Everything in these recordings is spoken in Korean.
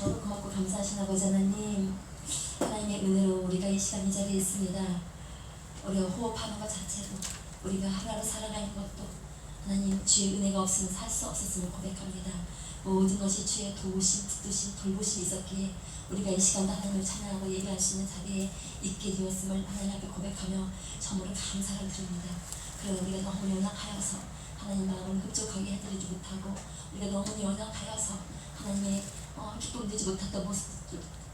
고맙고 감사하신 아버지 하나님, 하나님의 은혜로 우리가 이 시간 이 자리에 있습니다. 우리가 호흡하는 것 자체로, 우리가 하루하루 살아가는 것도 하나님 주의 은혜가 없으면 살 수 없었음을 고백합니다. 모든 것이 주의 도우심, 붙드심, 돌보심이 있었기에 우리가 이 시간도 하나님을 찬양하고 예배할 수 있는 자리에 있게 되었음을 하나님 앞에 고백하며 정말로 감사를 드립니다. 그러나 우리가 너무 연약하여서 하나님 마음을 흡족하게 해드리지 못하고, 우리가 너무 연약하여서 하나님의 기쁨 되지 못했던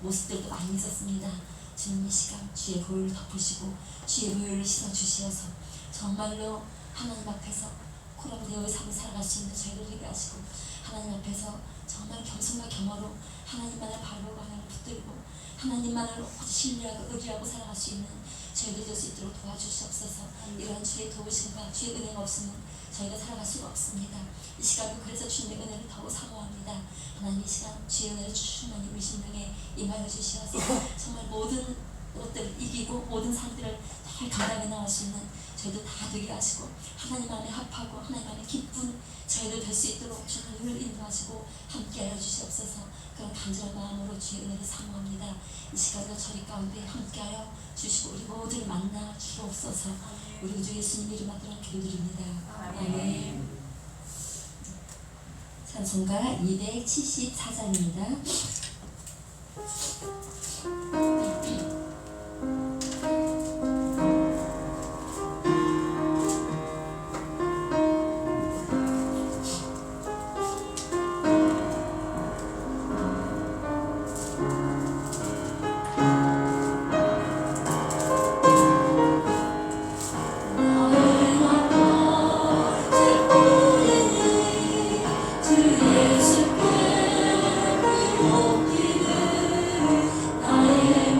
모습들도 많이 있었습니다. 주님, 이 시간 주의 보혈을 덮으시고 주의 보혈을 씻어주시어서 정말로 하나님 앞에서 코라보되어의 삶을 살아갈 수 있는 저희를 되게 하시고, 하나님 앞에서 정말 겸손과 겸허로 하나님만을 바라보고 하나님을 붙들고 하나님만을 신뢰하고 의지하고 살아갈 수 있는 저희들 될 수 있도록 도와주시옵소서. 이러한 주의 도우심과 주의 은혜가 없으면 저희가 살아갈 수가 없습니다. 이 시간도 그래서 주님의 은혜를 더욱 사모합니다. 하나님, 이 시간 주의 은혜를 충만히 우리 심령에 임하여 주시어서 정말 모든 것들을 이기고 모든 삶들을 잘 감당해 나갈 수 있는 저희들 다 되게 하시고, 하나님 안에 합하고 하나님 안에 기쁜 저희들 될 수 있도록 주님을 인도하시고 함께하여 주시옵소서. 그런 간절한 마음으로 주의 은혜를 사모합니다. 이 시간도 저희 가운데 함께하여 주시고 우리 모두를 만나 주옵소서. 우리 주 예수님 이름 받들어 기도드립니다. 아멘. 찬송가 274장입니다. 나의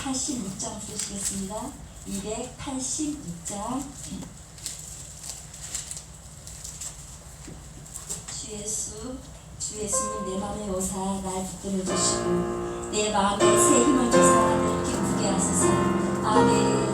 286장 부르시겠습니다. 286장. 주 예수님 내 맘에 오사 날 붙들어 주시고 내 마음에 새 힘을 주사 나를 기쁘게 하소서. 아멘.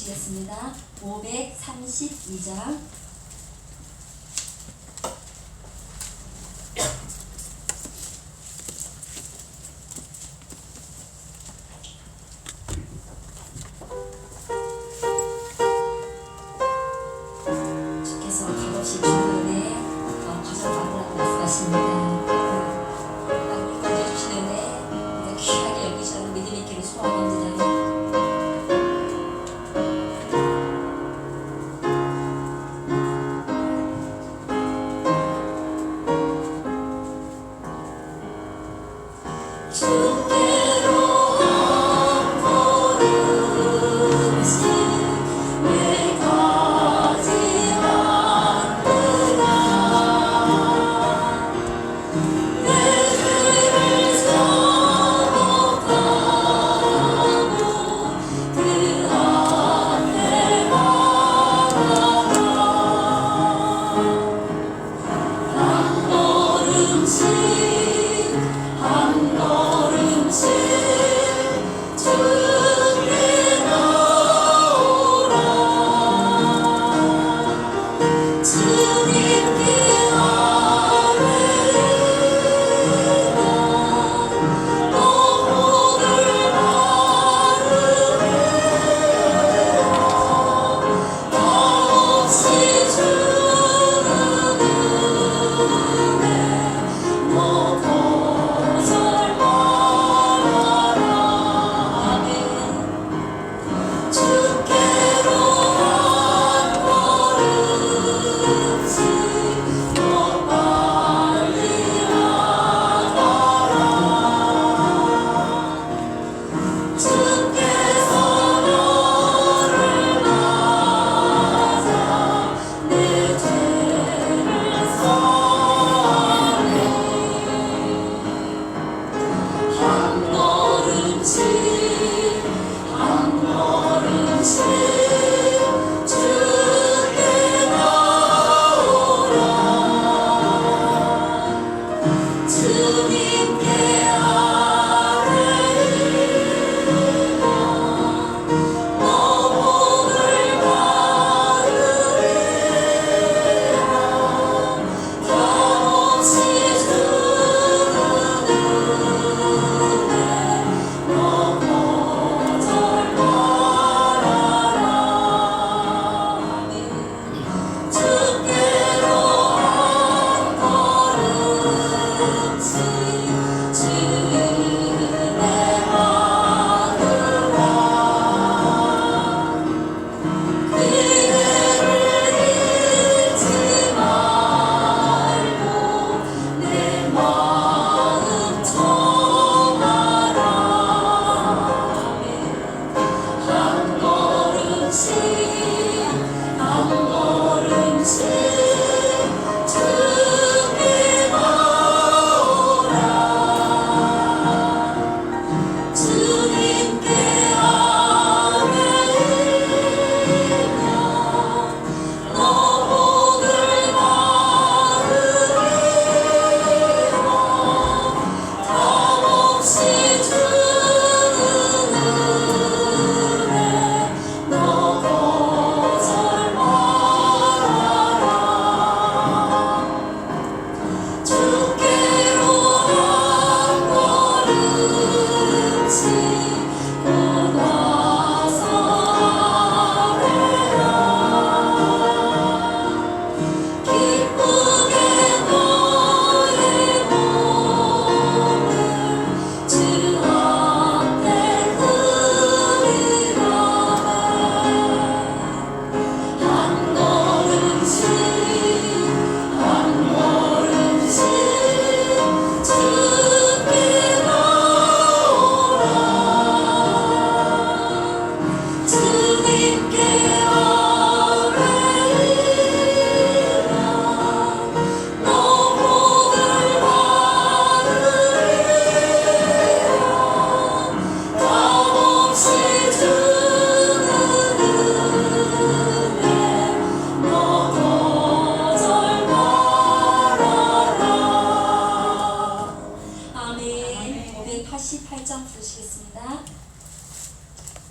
부르시겠습니다. 532장. 주께서 값없이 주는데 가져가라고 말씀하십니다. 땅을 건져주시는데 귀하게 여기시는 믿음 있기를 소원합니다.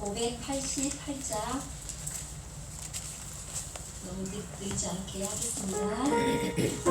588장 너무 늦지 않게 하겠습니다.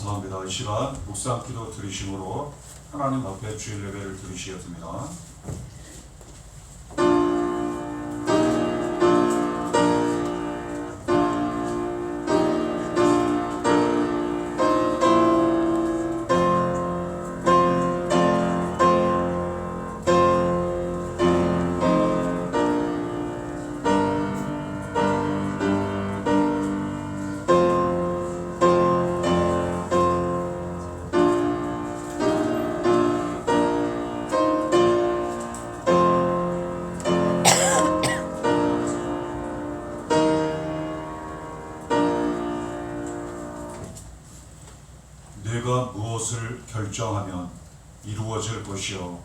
감사합니다. 이 시간 묵상 기도 드리심으로 하나님 앞에 주일 예배를 드리시겠습니다. 내가 무엇을 결정하면 이루어질 것이요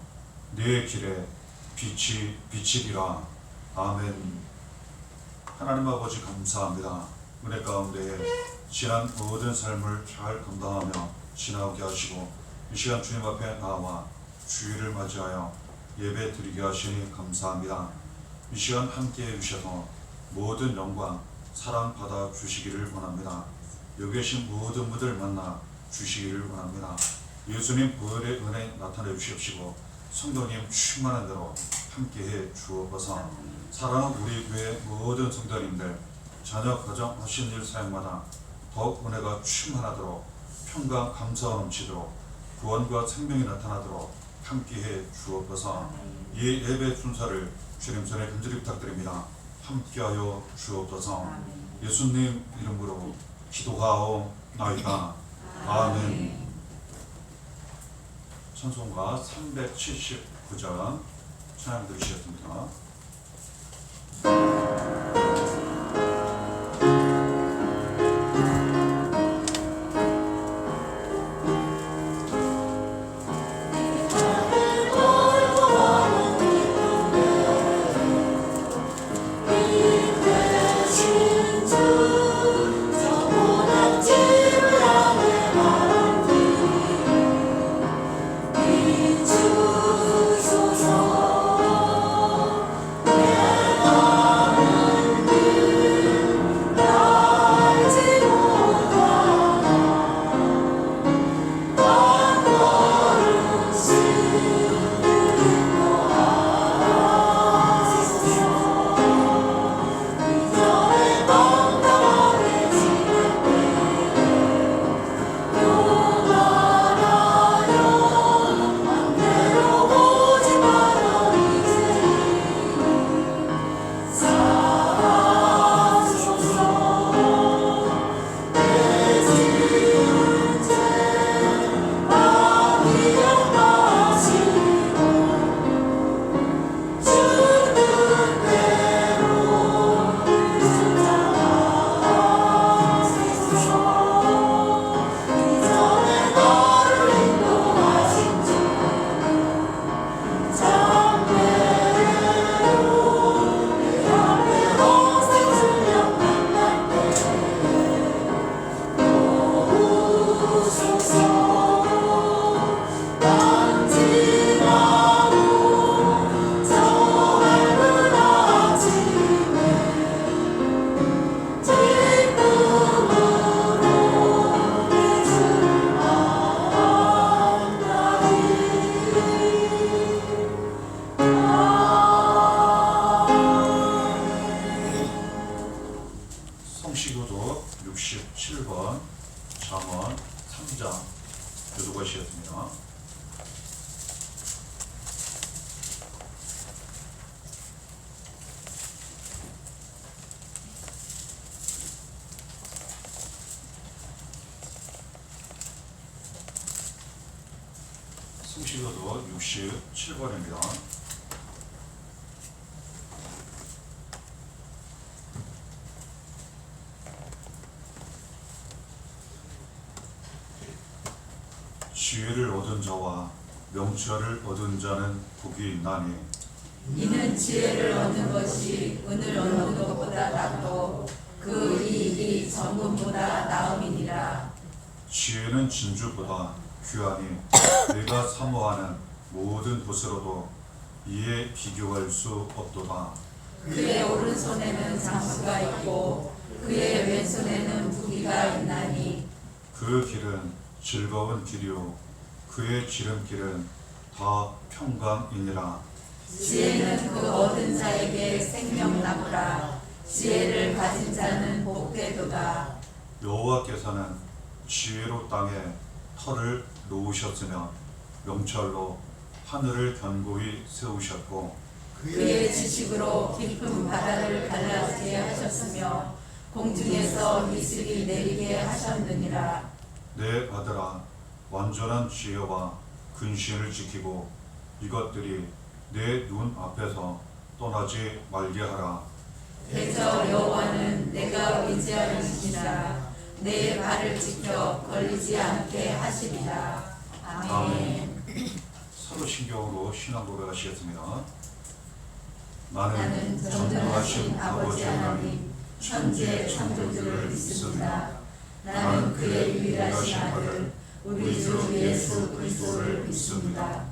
내 길에 빛이 비치리라. 아멘. 하나님 아버지 감사합니다. 은혜 가운데 지난 모든 삶을 잘 감당하며 지나오게 하시고 이 시간 주님 앞에 나와 주일을 맞이하여 예배 드리게 하시니 감사합니다. 이 시간 함께해 주셔서 모든 영광 사랑 받아 주시기를 원합니다. 여기 계신 모든 분들 만나 주시기를 원합니다. 예수님 보혈의 은혜 나타내 주십시고 성도님 충만한 대로 함께해 주옵소서. 사랑하는 우리 교회 모든 성도님들 자녀 가정 하신 일 사역마다 더욱 은혜가 충만하도록 평강 감사와 넘치도록 구원과 생명이 나타나도록 함께해 주옵소서. 이 예배 순서를 주님 손에 간절히 부탁드립니다. 함께하여 주옵소서. 예수님 이름으로 기도하옵나이다. 아멘. 찬송가 379장 찬양 들으시겠습니다. 257번입니다. 지혜를 얻은 자와 명철을 얻은 자는 복이 있나니 이는 지혜를 얻는 것이 은을 얻는 것보다 낫고 그 이익이 정금보다 나음이니라. 지혜는 진주보다 귀하니 내가 사모하는 모든 것으로도 이에 비교할 수 없도다. 그의 오른손에는 장수가 있고 그의 왼손에는 무기가 있나니 그 길은 즐거운 길이요 그의 지름길은 다 평강이니라. 지혜는 그 얻은 자에게 생명나무라. 지혜를 가진 자는 복되도다. 여호와께서는 지혜로 땅에 터를 놓으셨으며 명철로 하늘을 견고히 세우셨고 그의 지식으로 깊은 바다를 갈라지게 하셨으며 공중에서 이슬이 내리게 하셨느니라. 내 아들아 완전한 지혜와 근신을 지키고 이것들이 내 눈 앞에서 떠나지 말게 하라. 대저 여호와는 내가 의지하는 신이라. 내 발을 지켜 걸리지 않게 하시리라. 아멘. 사도신경으로 신앙 고백하시겠습니다. 나는 전능하신 아버지 하나님 천지의 창조주를 믿습니다. 나는 그의 유일하신 아들 우리 주 예수 그리스도를 믿습니다.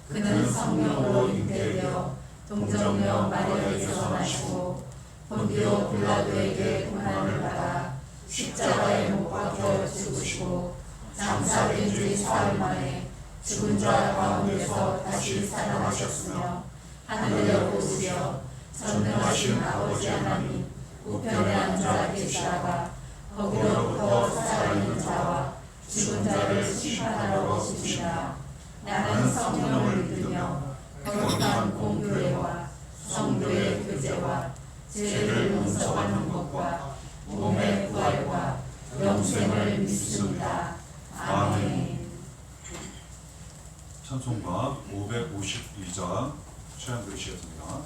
그는 성령으로 잉태되어 동정녀 마리아에게서 나시고 본디오 빌라도에게 고난을 받아 십자가에 못 박혀 죽으시고 장사된 지 사흘 만에 죽은 자 가운데서 다시 살아나셨으며 하늘에 오르시어 전능하신 아버지 하나님 우편에 앉아 계시다가 거기로부터 살아있는 자와 죽은 자를 심판하러 오시리라. 나는 성령을 믿으며 거룩한 공교회와 성도의 교제와 죄를 용서받는 것과 몸의 부활과 영생을 믿습니다. 아멘. 찬송가 552장 찬양 드리시겠습니다.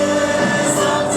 세상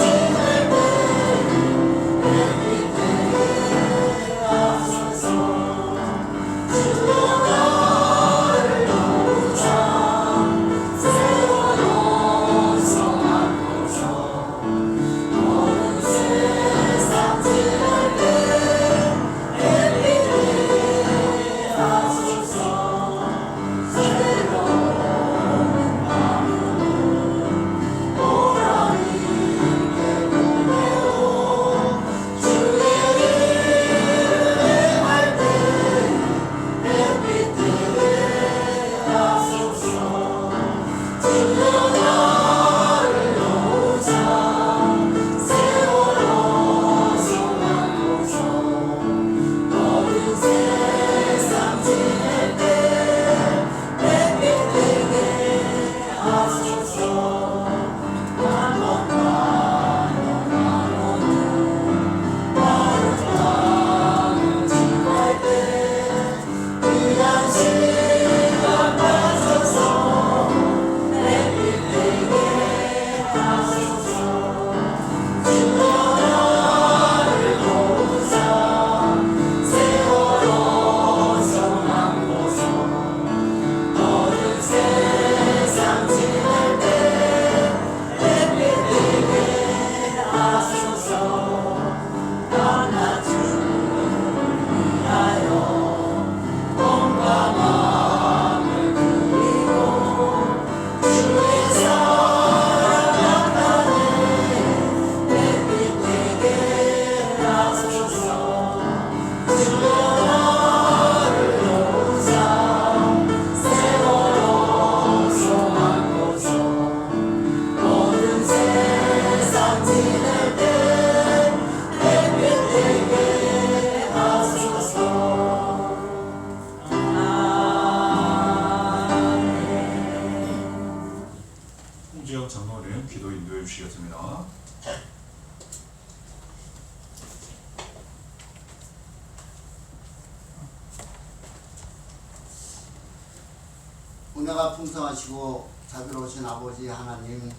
은혜가 풍성하시고 자비로우신 아버지 하나님,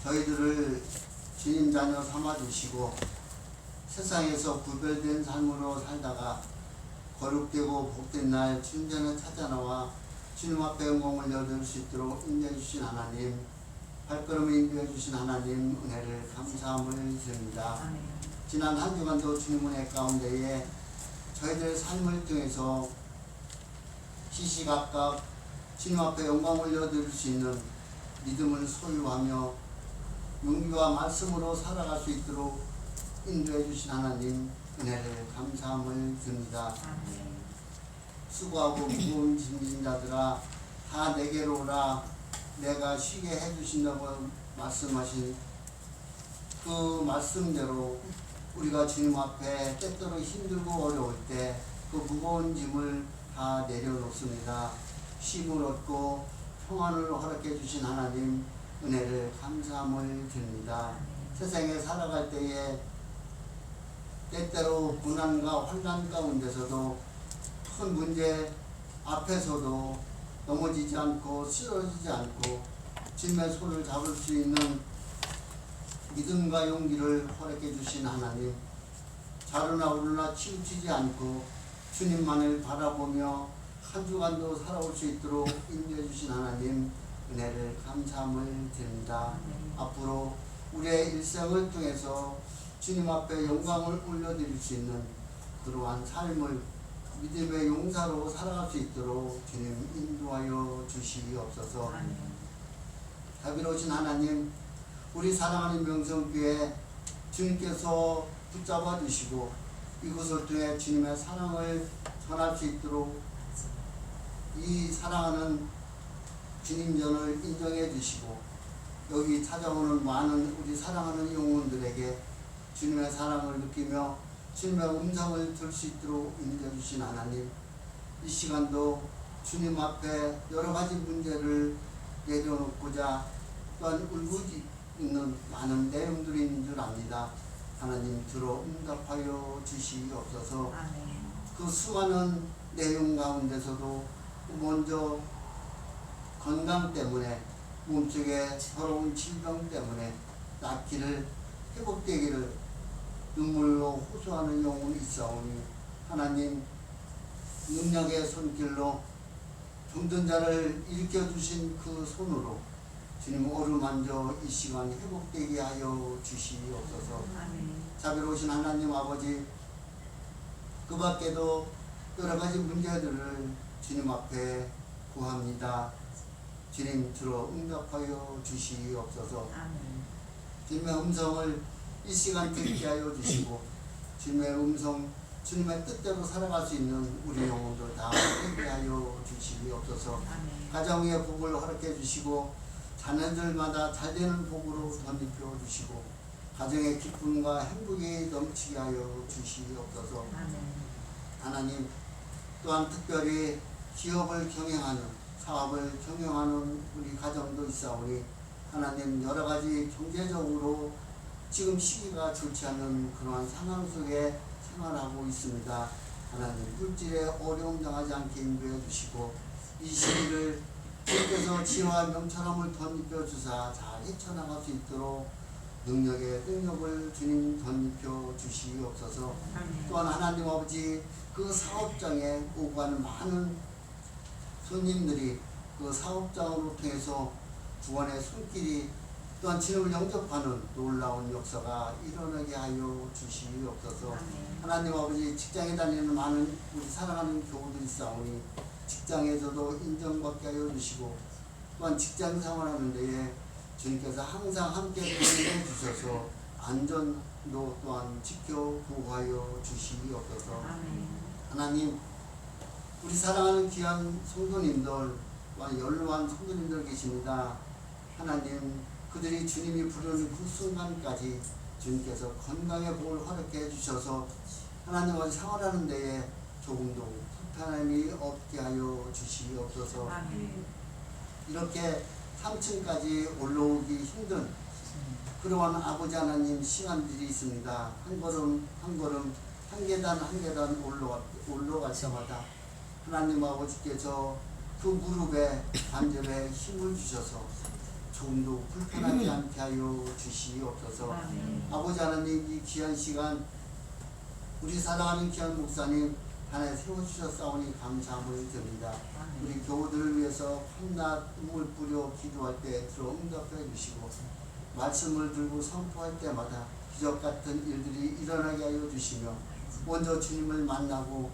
저희들을 주님 자녀 삼아주시고 세상에서 구별된 삶으로 살다가 거룩되고 복된 날 주님 전에 찾아나와 주님 앞에 영광을 얻을 수 있도록 인도해 주신 하나님, 발걸음을 인도해 주신 하나님 은혜를 감사함을 드립니다. 아멘. 지난 한 주간도 주님 은혜 가운데에 저희들의 삶을 통해서 시시각각 주님 앞에 영광을 얻을 수 있는 믿음을 소유하며 용기와 말씀으로 살아갈 수 있도록 인도해 주신 하나님 은혜를 감사함을 드립니다. 아멘. 수고하고 무거운 짐진 자들아 다 내게로 오라, 내가 쉬게 해주신다고 말씀하신 그 말씀대로 우리가 주님 앞에 때때로 힘들고 어려울 때 그 무거운 짐을 다 내려놓습니다. 쉼을 얻고 평안을 허락해 주신 하나님 은혜를 감사함을 드립니다. 세상에 살아갈 때에 때때로 고난과 환난 가운데서도 큰 문제 앞에서도 넘어지지 않고 쓰러지지 않고 주님의 손을 잡을 수 있는 믿음과 용기를 허락해 주신 하나님, 자르나 오르나 치우치지 않고 주님만을 바라보며 한 주간도 살아올 수 있도록 인도해 주신 하나님 은혜를 감사함을 드립니다. 앞으로 우리의 일생을 통해서 주님 앞에 영광을 올려드릴 수 있는 그러한 삶을 믿음의 용사로 살아갈 수 있도록 주님 인도하여 주시옵소서. 자비로우신 하나님, 우리 사랑하는 명성교회 주님께서 붙잡아 주시고 이곳을 통해 주님의 사랑을 전할 수 있도록 이 사랑하는 주님전을 인정해 주시고 여기 찾아오는 많은 우리 사랑하는 영혼들에게 주님의 사랑을 느끼며 주님의 음성을 들 수 있도록 인도해 주신 하나님, 이 시간도 주님 앞에 여러 가지 문제를 내려놓고자 또한 울고 있는 많은 내용들이 있는 줄 압니다. 하나님 들어 응답하여 주시옵소서. 그 수많은 내용 가운데서도 먼저 건강 때문에 몸속에 서러운 질병 때문에 낫기를 회복되기를 눈물로 호소하는 영혼이 있사오니 하나님 능력의 손길로 병든 자를 일으켜주신 그 손으로 주님 어루만져 이 시간 회복되게 하여 주시옵소서. 자비로우신 하나님 아버지, 그 밖에도 여러 가지 문제들을 주님 앞에 구합니다. 주님 들어 응답하여 주시옵소서. 주님의 음성을 이 시간 듣게 하여 주시고 주님의 음성, 주님의 뜻대로 살아갈 수 있는 우리 영혼들 다 듣게 하여 주시옵소서. 가정의 복을 허락해 주시고 자녀들마다 잘되는 복으로 덧입혀 주시고 가정의 기쁨과 행복이 넘치게 하여 주시옵소서. 하나님, 또한 특별히 기업을 경영하는, 사업을 경영하는 우리 가정도 있사오니 하나님 여러 가지 경제적으로 지금 시기가 좋지 않은 그러한 상황 속에 생활하고 있습니다. 하나님 물질에 어려움 당하지 않게 인도해 주시고 이 시기를 주께서 지혜와 명철함을 덧입혀 주사 잘 헤쳐나갈 수 있도록 능력의 능력을 주님 덧입혀 주시옵소서. 또한 하나님 아버지, 그 사업장에 오고 가는 많은 손님들이 그 사업장으로 통해서 구원의 손길이 또한 주님을 영접하는 놀라운 역사가 일어나게 하여 주시옵소서. 하나님 아버지, 직장에 다니는 많은 우리 사랑하는 교우들이 있사오니 직장에서도 인정받게 하여 주시고 또한 직장 생활하는 데에 주님께서 항상 함께 동행해 주셔서 안전도 또한 지켜 보호하여 주시옵소서. 하나님, 우리 사랑하는 귀한 성도님들 또한 연로한 성도님들 계십니다. 하나님, 그들이 주님이 부르는 그 순간까지 주님께서 건강의 복을 허락해 주셔서 하나님 아버지 생활하는 데에 조금도 불편함이 없게 하여 주시옵소서. 이렇게 3층까지 올라오기 힘든 그러한 아버지 하나님 시간들이 있습니다. 한 걸음 한 걸음, 한 계단 한 계단 올라갈 때마다 하나님 아버지께서 그 무릎에 관절에 힘을 주셔서 조금도 불편하지 않게 하여 주시옵소서. 아버지 하나님, 이 귀한 시간 우리 사랑하는 귀한 목사님 하나에 세워주셨사오니 감사함을 드립니다. 우리 교우들을 위해서 한낱 눈물 뿌려 기도할 때 들어 응답해 주시고 말씀을 들고 선포할 때마다 기적 같은 일들이 일어나게 하여 주시며 먼저 주님을 만나고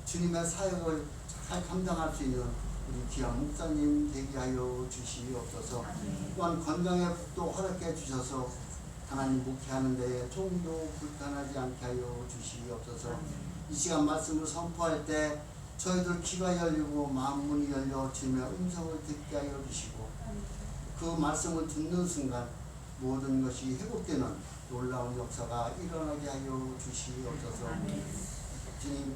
주님의 사역을 잘 감당할 수 있는 우리 귀한 목사님 되게 하여 주시옵소서. 또한 건강의 복도 허락해 주셔서 하나님 목회하는 데에 조금도 불편하지 않게 하여 주시옵소서. 이 시간 말씀을 선포할 때 저희들 귀가 열리고 마음 문이 열려 주님의 음성을 듣게 하여 주시고 그 말씀을 듣는 순간 모든 것이 회복되는 놀라운 역사가 일어나게 하여 주시옵소서. 주님,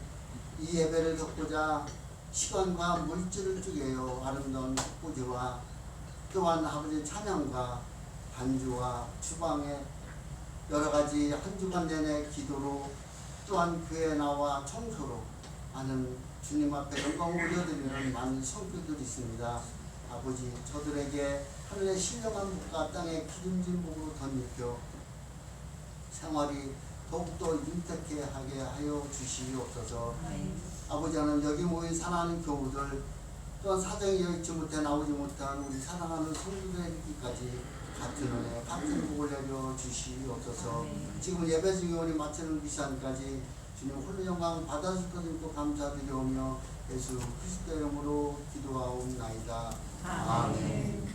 이 예배를 듣고자 시간과 물질을 쪼개어 아름다운 꽃꽂이와 또한 아버지 찬양과 반주와 주방에 여러 가지 한 주간 내내 기도로 또한 교회 나와 청소로 많은 주님 앞에 영광을 올려드리는 많은 성도들이 있습니다. 아버지, 저들에게 하늘의 신령한 복과 땅의 기름진 복으로 덧입혀 생활이 더욱더 윤택해 하게 하여 주시옵소서. 아버지 하나님, 여기 모인 사랑하는 교우들 또한 사정이 여의치 못해 나오지 못한 우리 사랑하는 성도들에게까지 같은 은혜 같은 복을 내려 주시옵소서. 지금 예배 중에 마치는 이 시간까지 주님 홀로 영광 받아주실 것 믿고 감사드리오며 예수 그리스도 이름으로 기도하옵나이다. 아멘.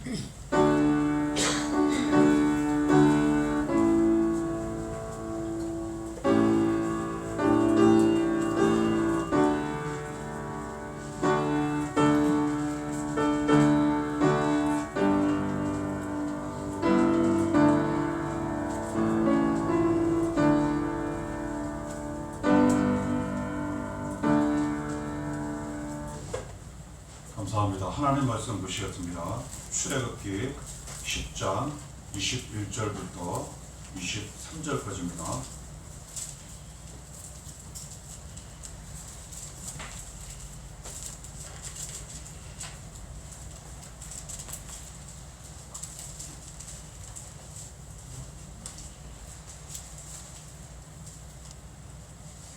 감사합니다. 하나님 말씀 보시겠습니다. 출애굽기 10장 21절부터 23절까지입니다.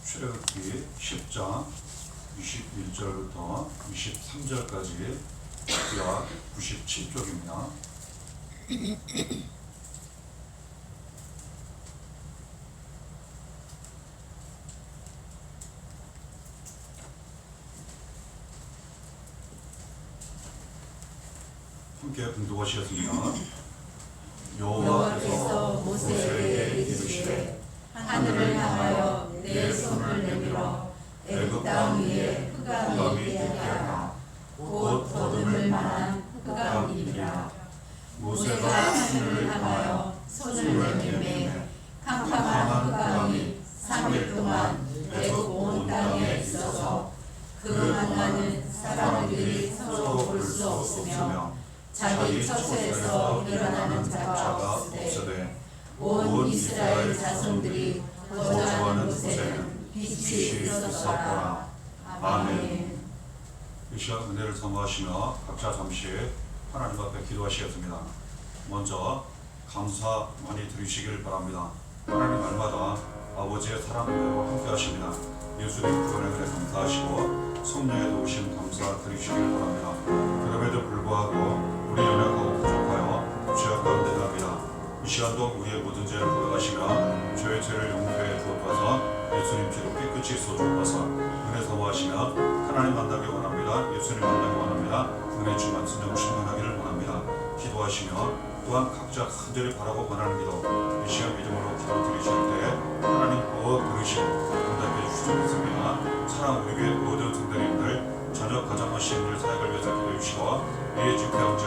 출애굽기 10장 21절부터 23절까지 약 97쪽입니다. 함께 봉독하시겠습니다. 여호와께서 모세에게 이르시되 하늘을 향하여 내 손을 내밀어 애굽 땅 위에 흑암이 되게 하라. 곧 거듭을 만한 흑암이니라. 모세가 하늘을 향하여 손을 내밀매 캄캄한 흑암이 3일 동안 애굽 온 땅에 있어서 그 만나는 사람들이 서로 볼 수 없으며 자기 처소에서 일어나는 자가 없으되 온 이스라엘 자손들이 거주하는 곳에는 빛이 있었더라. 아멘. 이 시간 은혜를 사모하시며 각자 잠시 하나님 앞에 기도하시겠습니다. 먼저 감사 많이 드리시길 바랍니다. 하나님 날마다 아버지의 사랑으로 함께 하십니다. 예수님 구원의 은혜 감사하시고 성령의 도우심 감사 드리시길 바랍니다. 그럼에도 불구하고 우리 연약하고 부족하여 죄악 가운데 합니다. 이 시간도 우리의 모든 죄를 고백하시며 저의 죄를 용서해 주옵소서. 예수님 피로 깨끗이 씻어주옵소서. 은혜 사모하시며 하나님 만나기 원합니다. 예수님 만나기 원합니다. 은혜 주만 순종 신문하기를 원합니다. 기도하시며 또한 각자 간절히 바라고 원하는 기도 이 시간 믿음으로 기도 드리실 때 하나님 꼭 들으시고 응답해 주시기 믿습니다. 사랑 우리 교회 모든 성도님들 저녁 가정과 시민들 사역을 위해서 기도해 주시고 이 집회왕적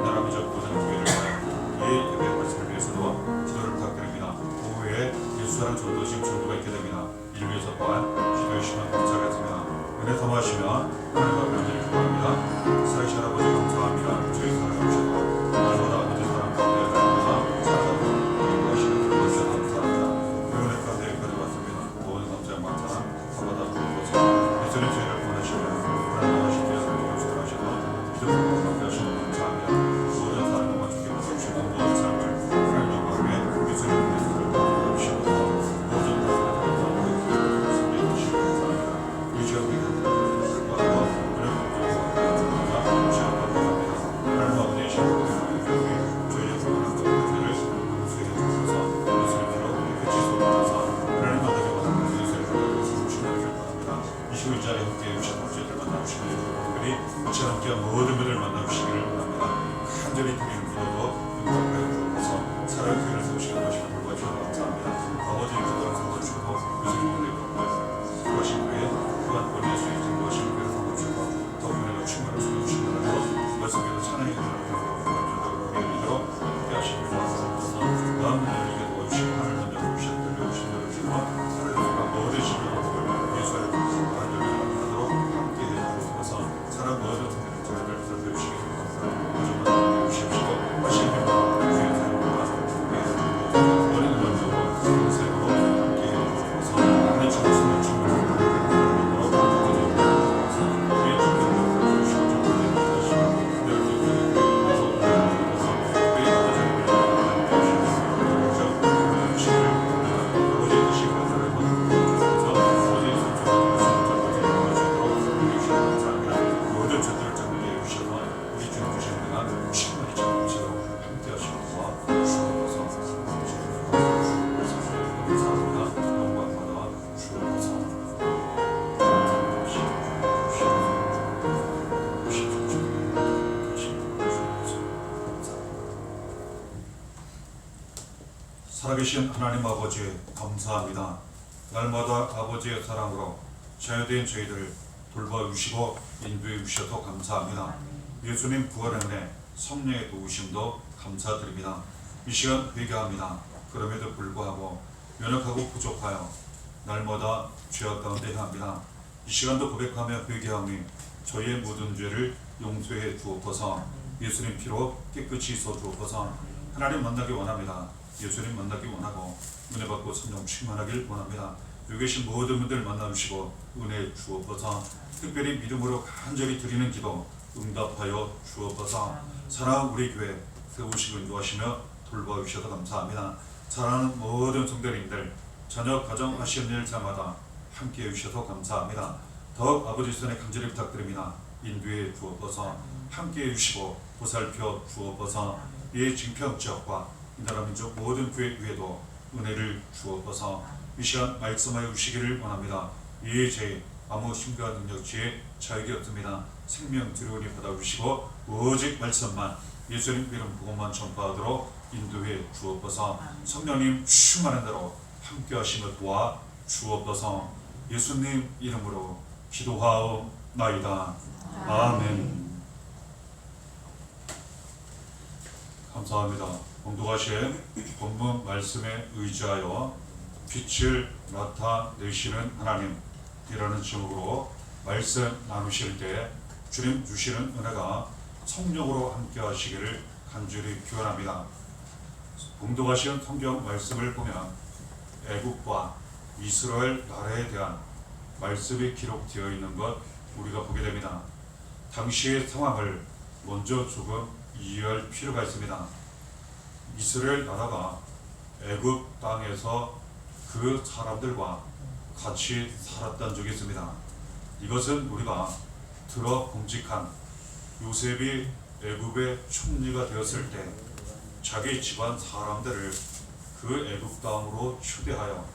나라 민족 모든 교회를 위하여 이 예배 말씀을 위해서도 기도를 부탁드립니다. 오후에 예수사랑 전도심 전도가 있게 됩니다. 이를 위해서 또한 기도해 주시면 감사하겠습니다. 은혜 사모하시며 하나님과 간절히 기도합니다. 살아계신 아버지 감사합니다. 저희 사랑하시고 날마다 아버지 사랑 가운데 살아가서 살아가고 인도하시는 그것에 감사합니다. 그 은혜 가운데 여기까지 왔습니다. 모든 감사 영광 찬양 사바다 부르소서. 예수님 저희를 구원하시며 하나님 하신 주의 성령 수고하셔도 살아계신 하나님 아버지 감사합니다. 날마다 아버지의 사랑으로 자유된 저희들 돌봐주시고 인도해 주셔서 감사합니다. 예수님 부활의 은혜, 성령의 도우심도 감사드립니다. 이 시간 회개합니다. 그럼에도 불구하고 연약하고 부족하여 날마다 죄악 가운데 행합니다. 이 시간도 고백하며 회개하오니 저희의 모든 죄를 용서해 주옵소서. 예수님 피로 깨끗이 씻어 주옵소서. 하나님 만나기 원합니다. 예수님 만나기 원하고 은혜 받고 성령 충만하길 원합니다. 여기 계신 모든 분들 만나주시고 은혜 주옵소서. 특별히 믿음으로 간절히 드리는 기도 응답하여 주옵소서. 사랑하는 우리 교회 세우시고 인도하시며 돌봐주셔서 감사합니다. 사랑하는 모든 성도님들 자녀 가정 하시는 일 자마다 함께해 주셔서 감사합니다. 더욱 아버지 손에 간절히 부탁드립니다. 인도해 주옵소서. 함께해 주시고 보살펴 주옵소서. 이 증평 지역과 이 나라 민족 모든 교회 위에도 은혜를 주옵소서. 이 시간 말씀하여 주시기를 원합니다. 이 죄 아무 힘과 능력지에 자유가 없습니다. 생명 들여오니 받아주시고 오직 말씀만 예수님 이름 복음만 전파하도록 인도해 주옵소서. 성령님 충만한 대로 함께 하시며 도와 주옵소서. 예수님 이름으로 기도하옵나이다. 아멘. 감사합니다. 봉독하신 본문 말씀에 의지하여 빛을 나타내시는 하나님이라는 제목으로 말씀 나누실 때 주님 주시는 은혜가 성령으로 함께 하시기를 간절히 기원합니다. 봉독하신 성경 말씀을 보면 애국과 이스라엘 나라에 대한 말씀이 기록되어 있는 것 우리가 보게 됩니다. 당시의 상황을 먼저 조금 이해할 필요가 있습니다. 이스라엘 나라가 애굽 땅에서 그 사람들과 같이 살았던 적이 있습니다. 이것은 우리가 들어 공직한 요셉이 애굽의 총리가 되었을 때 자기 집안 사람들을 그 애굽 땅으로 초대하여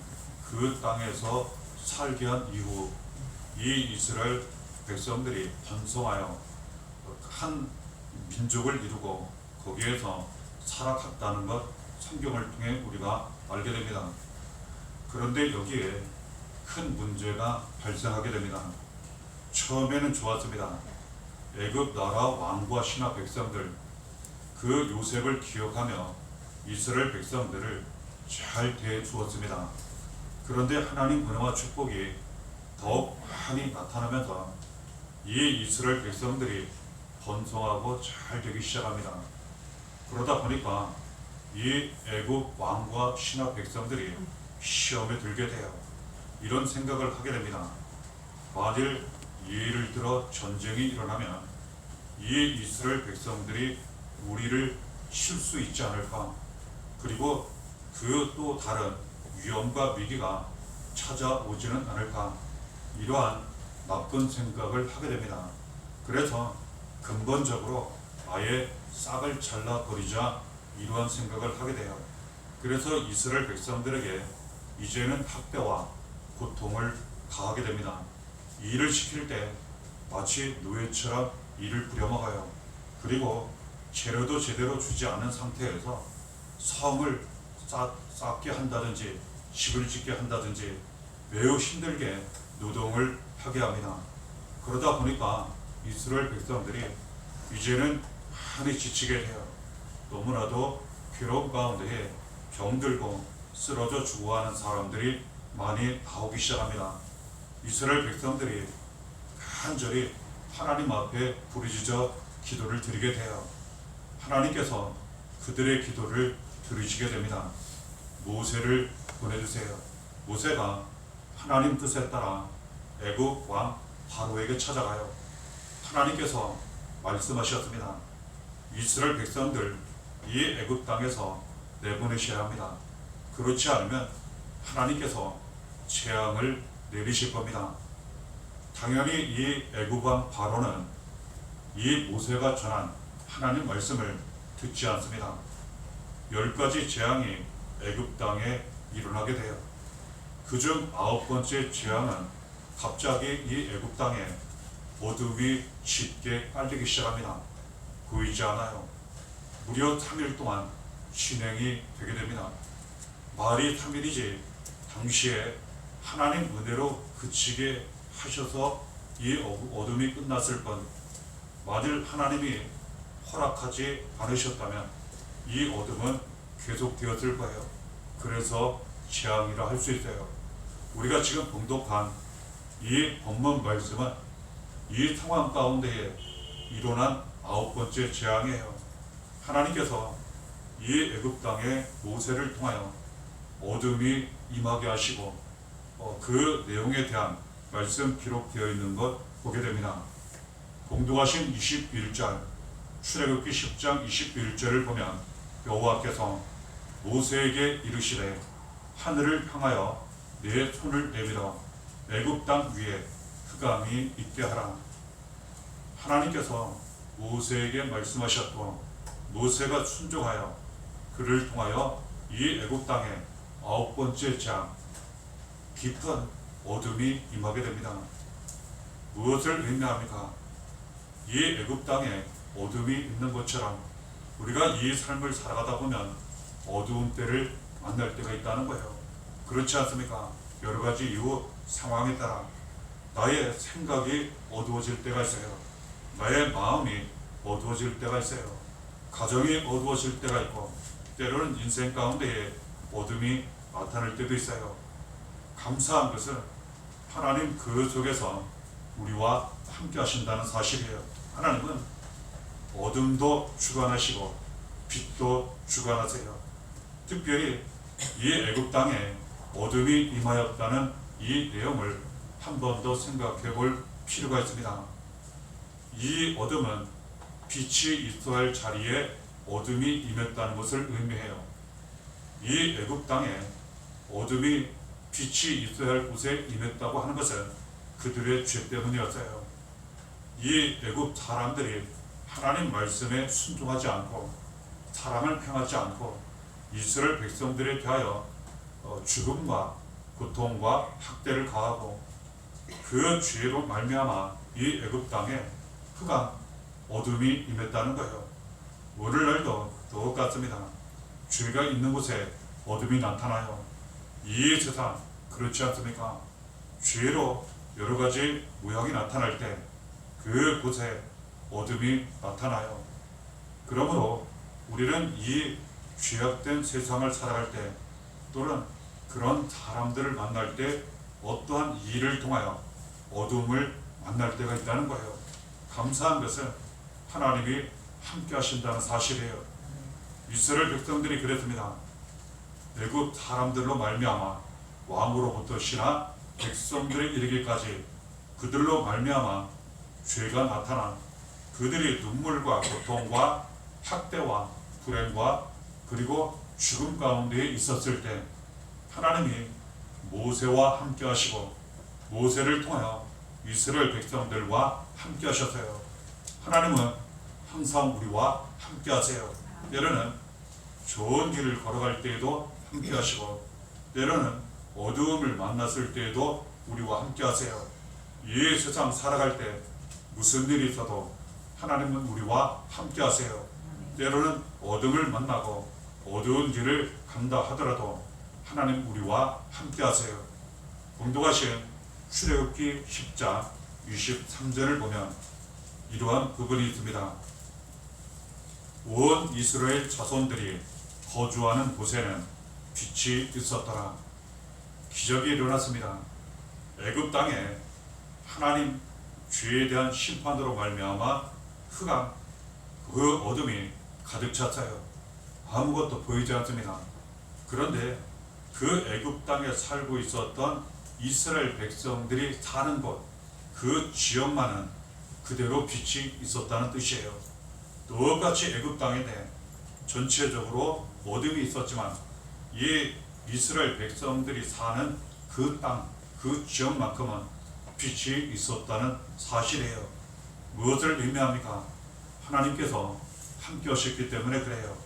그 땅에서 살게 한 이후 이 이스라엘 백성들이 번성하여 한 민족을 이루고 거기에서 살아갔다는 것 성경을 통해 우리가 알게 됩니다. 그런데 여기에 큰 문제가 발생하게 됩니다. 처음에는 좋았습니다. 애굽 나라 왕과 신하 백성들 그 요셉을 기억하며 이스라엘 백성들을 잘 대해 주었습니다. 그런데 하나님 은혜와 축복이 더욱 많이 나타나면서 이 이스라엘 백성들이 번성하고 잘 되기 시작합니다. 그러다 보니까 이 애굽 왕과 신하 백성들이 시험에 들게 돼요. 이런 생각을 하게 됩니다. 만일 예를 들어 전쟁이 일어나면 이 이스라엘 백성들이 우리를 칠 수 있지 않을까? 그리고 그 또 다른 위험과 위기가 찾아오지는 않을까? 이러한 나쁜 생각을 하게 됩니다. 그래서 근본적으로 아예 싹을 잘라버리자 이러한 생각을 하게 돼요. 그래서 이스라엘 백성들에게 이제는 학대와 고통을 가하게 됩니다. 일을 시킬 때 마치 노예처럼 일을 부려먹어요. 그리고 재료도 제대로 주지 않은 상태에서 성을 쌓게 한다든지 집을 짓게 한다든지 매우 힘들게 노동을 하게 합니다. 그러다 보니까 이스라엘 백성들이 이제는 많이 지치게 돼요. 너무나도 괴로운 가운데에 병들고 쓰러져 죽어가는 사람들이 많이 나오기 시작합니다. 이스라엘 백성들이 간절히 하나님 앞에 부르짖어 기도를 드리게 돼요. 하나님께서 그들의 기도를 들으시게 됩니다. 모세를 보내주세요. 모세가 하나님 뜻에 따라 애굽 왕 바로에게 찾아가요. 하나님께서 말씀하셨습니다. 이스라엘 백성들 이 애굽 땅에서 내보내셔야 합니다. 그렇지 않으면 하나님께서 재앙을 내리실 겁니다. 당연히 이 애굽 왕 바로는 이 모세가 전한 하나님 말씀을 듣지 않습니다. 10가지 재앙이 애굽 땅에 일어나게 돼요. 그중 9번째 재앙은 갑자기 이 애굽 땅에 어둠이 짙게 깔리기 시작합니다. 보이지 않아요. 무려 3일 동안 진행이 되게 됩니다. 말이 3일이지 당시에 하나님 은혜로 그치게 하셔서 이 어둠이 끝났을 뿐, 만일 하나님이 허락하지 않으셨다면 이 어둠은 계속되었을 거예요. 그래서 재앙이라 할 수 있어요. 우리가 지금 봉독한 이 본문 말씀은 이 상황 가운데에 일어난 9번째 재앙이에요. 하나님께서 이 애굽 땅에 모세를 통하여 어둠이 임하게 하시고 그 내용에 대한 말씀 기록되어 있는 것 보게 됩니다. 봉독하신 21절, 출애굽기 10장 21절을 보면 여호와께서 모세에게 이르시되 하늘을 향하여 내 손을 내밀어 애굽 땅 위에 흑암이 있게 하라. 하나님께서 모세에게 말씀하셨고 모세가 순종하여 그를 통하여 이 애굽 땅에 9번째 재앙, 깊은 어둠이 임하게 됩니다. 무엇을 의미합니까? 이 애굽 땅에 어둠이 있는 것처럼 우리가 이 삶을 살아가다 보면 어두운 때를 만날 때가 있다는 거예요. 그렇지 않습니까? 여러 가지 이유, 상황에 따라 나의 생각이 어두워질 때가 있어요. 나의 마음이 어두워질 때가 있어요. 가정이 어두워질 때가 있고, 때로는 인생 가운데에 어둠이 나타날 때도 있어요. 감사한 것은 하나님 그 속에서 우리와 함께 하신다는 사실이에요. 하나님은 어둠도 주관하시고 빛도 주관하세요. 특별히 이 애굽 땅에 어둠이 임하였다는 이 내용을 한 번 더 생각해 볼 필요가 있습니다. 이 어둠은 빛이 있어야 할 자리에 어둠이 임했다는 것을 의미해요. 이 애굽 땅에 어둠이 빛이 있어야 할 곳에 임했다고 하는 것은 그들의 죄 때문이었어요. 이 애굽 사람들이 하나님 말씀에 순종하지 않고 사랑을 행하지 않고 이스라엘 백성들에 대하여 죽음과 고통과 학대를 가하고 그 죄로 말미암아 이 애굽 땅에 흑암, 어둠이 임했다는 거예요. 오늘날도 똑같습니다. 죄가 있는 곳에 어둠이 나타나요. 이 세상 그렇지 않습니까? 죄로 여러 가지 모양이 나타날 때 그곳에 어둠이 나타나요. 그러므로 우리는 이 죄악된 세상을 살아갈 때 또는 그런 사람들을 만날 때 어떠한 일을 통하여 어둠을 만날 때가 있다는 거예요. 감사한 것은 하나님이 함께 하신다는 사실이에요. 이스라엘 백성들이 그랬습니다. 애굽 사람들로 말미암아 왕으로부터 신하 백성들에 이르기까지 그들로 말미암아 죄가 나타나 그들이 눈물과 고통과 학대와 불행과 그리고 죽음 가운데 있었을 때 하나님이 모세와 함께 하시고 모세를 통하여 이스라엘 백성들과 함께 하셨어요. 하나님은 항상 우리와 함께 하세요. 때로는 좋은 길을 걸어갈 때에도 함께 하시고 때로는 어두움을 만났을 때에도 우리와 함께 하세요. 이 세상 살아갈 때 무슨 일이 있어도 하나님은 우리와 함께 하세요. 때로는 어둠을 만나고 어두운 길을 간다 하더라도 하나님 우리와 함께 하세요. 봉독하신 출애굽기 10장 23절을 보면 이러한 부분이 있습니다. 온 이스라엘 자손들이 거주하는 곳에는 빛이 있었더라. 기적이 일어났습니다. 애굽 땅에 하나님 죄에 대한 심판으로 말미암아 흑암, 그 어둠이 가득 찼어요. 아무것도 보이지 않습니다. 그런데 그 애굽 땅에 살고 있었던 이스라엘 백성들이 사는 곳, 그 지역만은 그대로 빛이 있었다는 뜻이에요. 똑같이 애굽 땅인데 전체적으로 어둠이 있었지만 이 이스라엘 백성들이 사는 그 땅, 그 지역만큼은 빛이 있었다는 사실이에요. 무엇을 의미합니까? 하나님께서 함께 하셨기 때문에 그래요.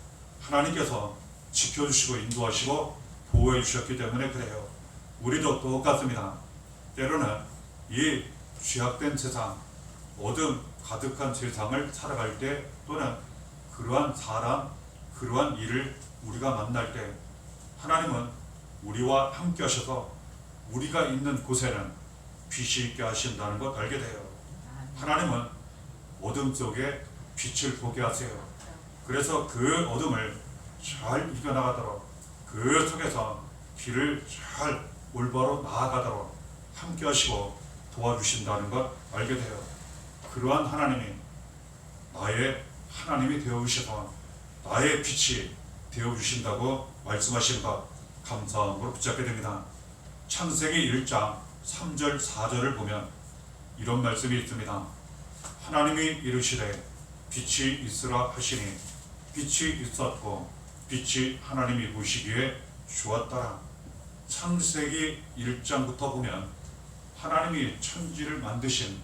하나님께서 지켜주시고 인도하시고 보호해 주셨기 때문에 그래요. 우리도 똑같습니다. 때로는 이 죄악된 세상, 어둠 가득한 세상을 살아갈 때 또는 그러한 사람, 그러한 일을 우리가 만날 때 하나님은 우리와 함께 하셔서 우리가 있는 곳에는 빛이 있게 하신다는 것 알게 돼요. 하나님은 어둠 속에 빛을 보게 하세요. 그래서 그 어둠을 잘 이겨나가도록, 그 속에서 길을 잘 올바로 나아가도록 함께 하시고 도와주신다는 것 알게 돼요. 그러한 하나님이 나의 하나님이 되어주셔서 나의 빛이 되어주신다고 말씀하신 것 감사함으로 붙잡게 됩니다. 창세기 1장 3절 4절을 보면 이런 말씀이 있습니다. 하나님이 이르시되 빛이 있으라 하시니 빛이 있었고 빛이 하나님이 보시기에 좋았더라. 창세기 1장부터 보면 하나님이 천지를 만드신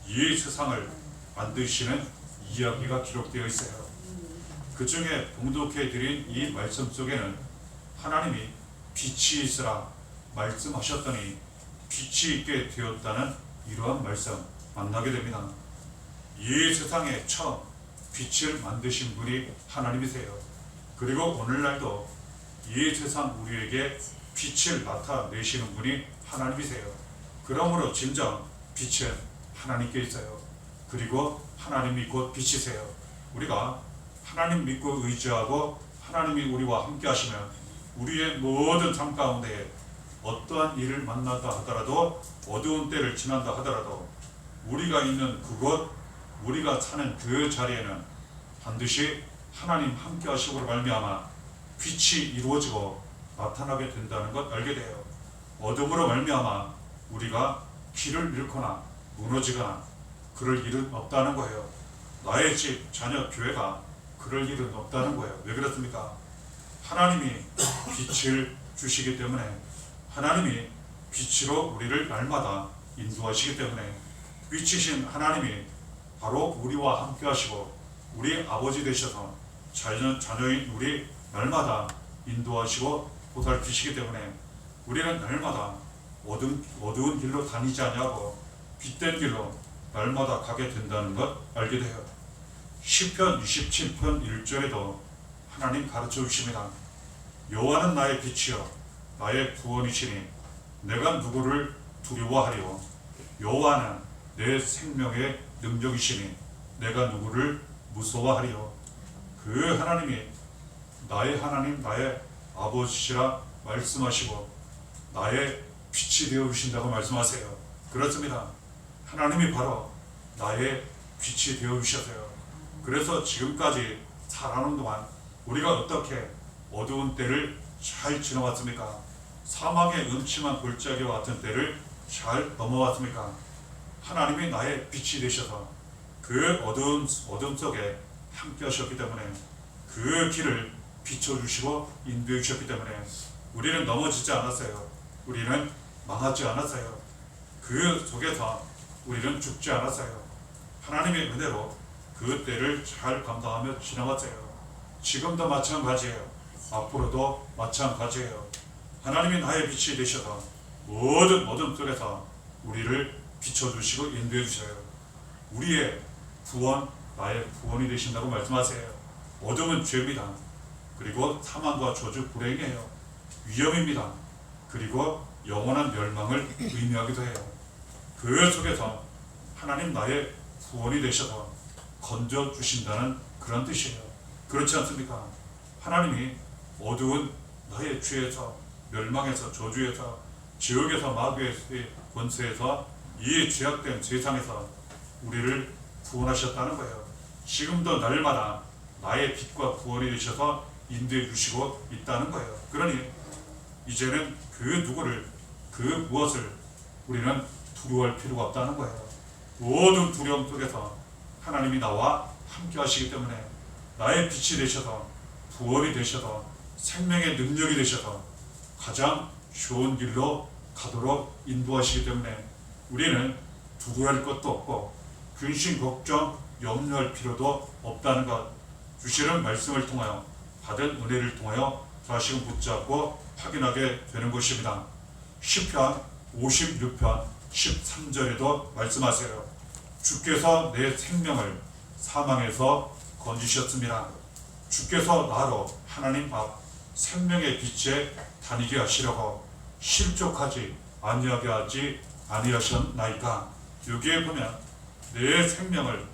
이 세상을 만드시는 이야기가 기록되어 있어요. 그 중에 봉독해 드린 이 말씀 속에는 하나님이 빛이 있으라 말씀하셨더니 빛이 있게 되었다는 이러한 말씀 만나게 됩니다. 이 세상에 처음 빛을 만드신 분이 하나님이세요. 그리고 오늘날도 이 세상 우리에게 빛을 나타내시는 분이 하나님이세요. 그러므로 진정 빛은 하나님께 있어요. 그리고 하나님이 곧 빛이세요. 우리가 하나님 믿고 의지하고 하나님이 우리와 함께 하시면 우리의 모든 삶 가운데 어떠한 일을 만난다 하더라도, 어두운 때를 지난다 하더라도 우리가 있는 그곳, 우리가 사는 그 자리에는 반드시 하나님 함께 하시고 말미암아 빛이 이루어지고 나타나게 된다는 것 알게 돼요. 어둠으로 말미암아 우리가 길을 잃거나 무너지거나 그럴 일은 없다는 거예요. 나의 집, 자녀, 교회가 그럴 일은 없다는 거예요. 왜 그렇습니까? 하나님이 빛을 주시기 때문에, 하나님이 빛으로 우리를 날마다 인도하시기 때문에, 빛이신 하나님이 바로 우리와 함께 하시고 우리 아버지 되셔서 자녀인 우리 날마다 인도하시고 보살피시기 때문에 우리는 날마다 어두운 길로 다니지 아니하고 빛된 길로 날마다 가게 된다는 것 알게 돼요. 시편 27편 1절에도 하나님 가르쳐 주십니다. 여호와는 나의 빛이요 나의 구원이시니 내가 누구를 두려워하리요. 여호와는 내 생명의 능력이시니 내가 누구를 무서워하리요. 그 하나님이 나의 하나님, 나의 아버지시라 말씀하시고 나의 빛이 되어 주신다고 말씀하세요. 그렇습니다. 하나님이 바로 나의 빛이 되어 주셨어요. 그래서 지금까지 살아오는 동안 우리가 어떻게 어두운 때를 잘 지나왔습니까? 사망의 음침한 골짜기와 같은 때를 잘 넘어왔습니까? 하나님이 나의 빛이 되셔서 그 어둠 속에 함께 하셨기 때문에, 그 길을 비춰주시고 인도해 주셨기 때문에 우리는 넘어지지 않았어요. 우리는 망하지 않았어요. 그 속에서 우리는 죽지 않았어요. 하나님의 은혜로 그 때를 잘 감당하며 지나왔어요. 지금도 마찬가지예요. 앞으로도 마찬가지예요. 하나님이 나의 빛이 되셔서 모든 어둠 속에서 우리를 비춰주시고 인도해 주셔요. 우리의 구원, 나의 구원이 되신다고 말씀하세요. 어둠은 죄입니다. 그리고 사망과 저주, 불행이에요. 위험입니다. 그리고 영원한 멸망을 의미하기도 해요. 그 속에서 하나님 나의 구원이 되셔서 건져주신다는 그런 뜻이에요. 그렇지 않습니까? 하나님이 어두운 나의 죄에서, 멸망에서, 저주에서, 지옥에서, 마귀의 권세에서, 이 죄악된 세상에서 우리를 구원하셨다는 거예요. 지금도 날마다 나의 빛과 구원이 되셔서 인도해 주시고 있다는 거예요. 그러니 이제는 그 누구를, 그 무엇을 우리는 두려워할 필요가 없다는 거예요. 모든 두려움 속에서 하나님이 나와 함께 하시기 때문에 나의 빛이 되셔서, 구원이 되셔서, 생명의 능력이 되셔서 가장 좋은 길로 가도록 인도하시기 때문에 우리는 두려워할 것도 없고 근심, 걱정, 염려할 필요도 없다는 것, 주시는 말씀을 통하여, 받은 은혜를 통하여 다시금 붙잡고 확인하게 되는 것입니다. 시편 56편 13절에도 말씀하세요. 주께서 내 생명을 사망에서 건지셨습니다. 주께서 나로 하나님 앞 생명의 빛에 다니게 하시려고 실족하지 아니하게 하지 아니하셨나이까. 여기에 보면 내 생명을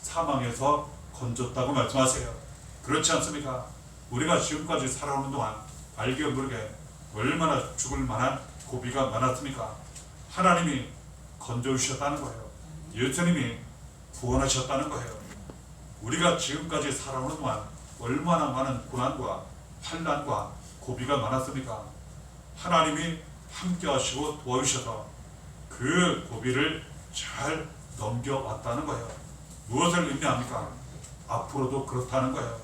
사망에서 건졌다고 말씀하세요. 그렇지 않습니까? 우리가 지금까지 살아오는 동안 알게 모르게 얼마나 죽을 만한 고비가 많았습니까? 하나님이 건져주셨다는 거예요. 예수님이 구원하셨다는 거예요. 우리가 지금까지 살아오는 동안 얼마나 많은 고난과 환난과 고비가 많았습니까? 하나님이 함께 하시고 도와주셔서 그 고비를 잘 넘겨왔다는 거예요. 무엇을 의미합니까? 앞으로도 그렇다는 거예요.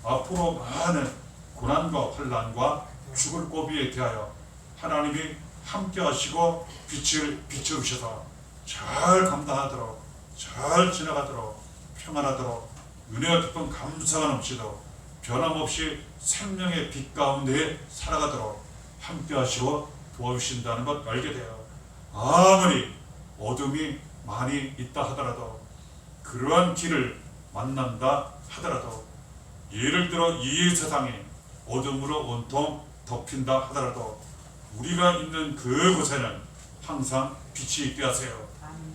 앞으로 많은 고난과 환난과 죽을 고비에 대하여 하나님이 함께 하시고 빛을 비춰주셔서 잘 감당하도록, 잘 지나가도록, 평안하도록, 은혜와 기쁨 감사가 넘치도록, 변함없이 생명의 빛 가운데 살아가도록 함께 하시고 도와주신다는 것 알게 돼요. 아무리 어둠이 많이 있다 하더라도, 그러한 길을 만난다 하더라도, 예를 들어 이 세상이 어둠으로 온통 덮인다 하더라도 우리가 있는 그곳에는 항상 빛이 있게 하세요.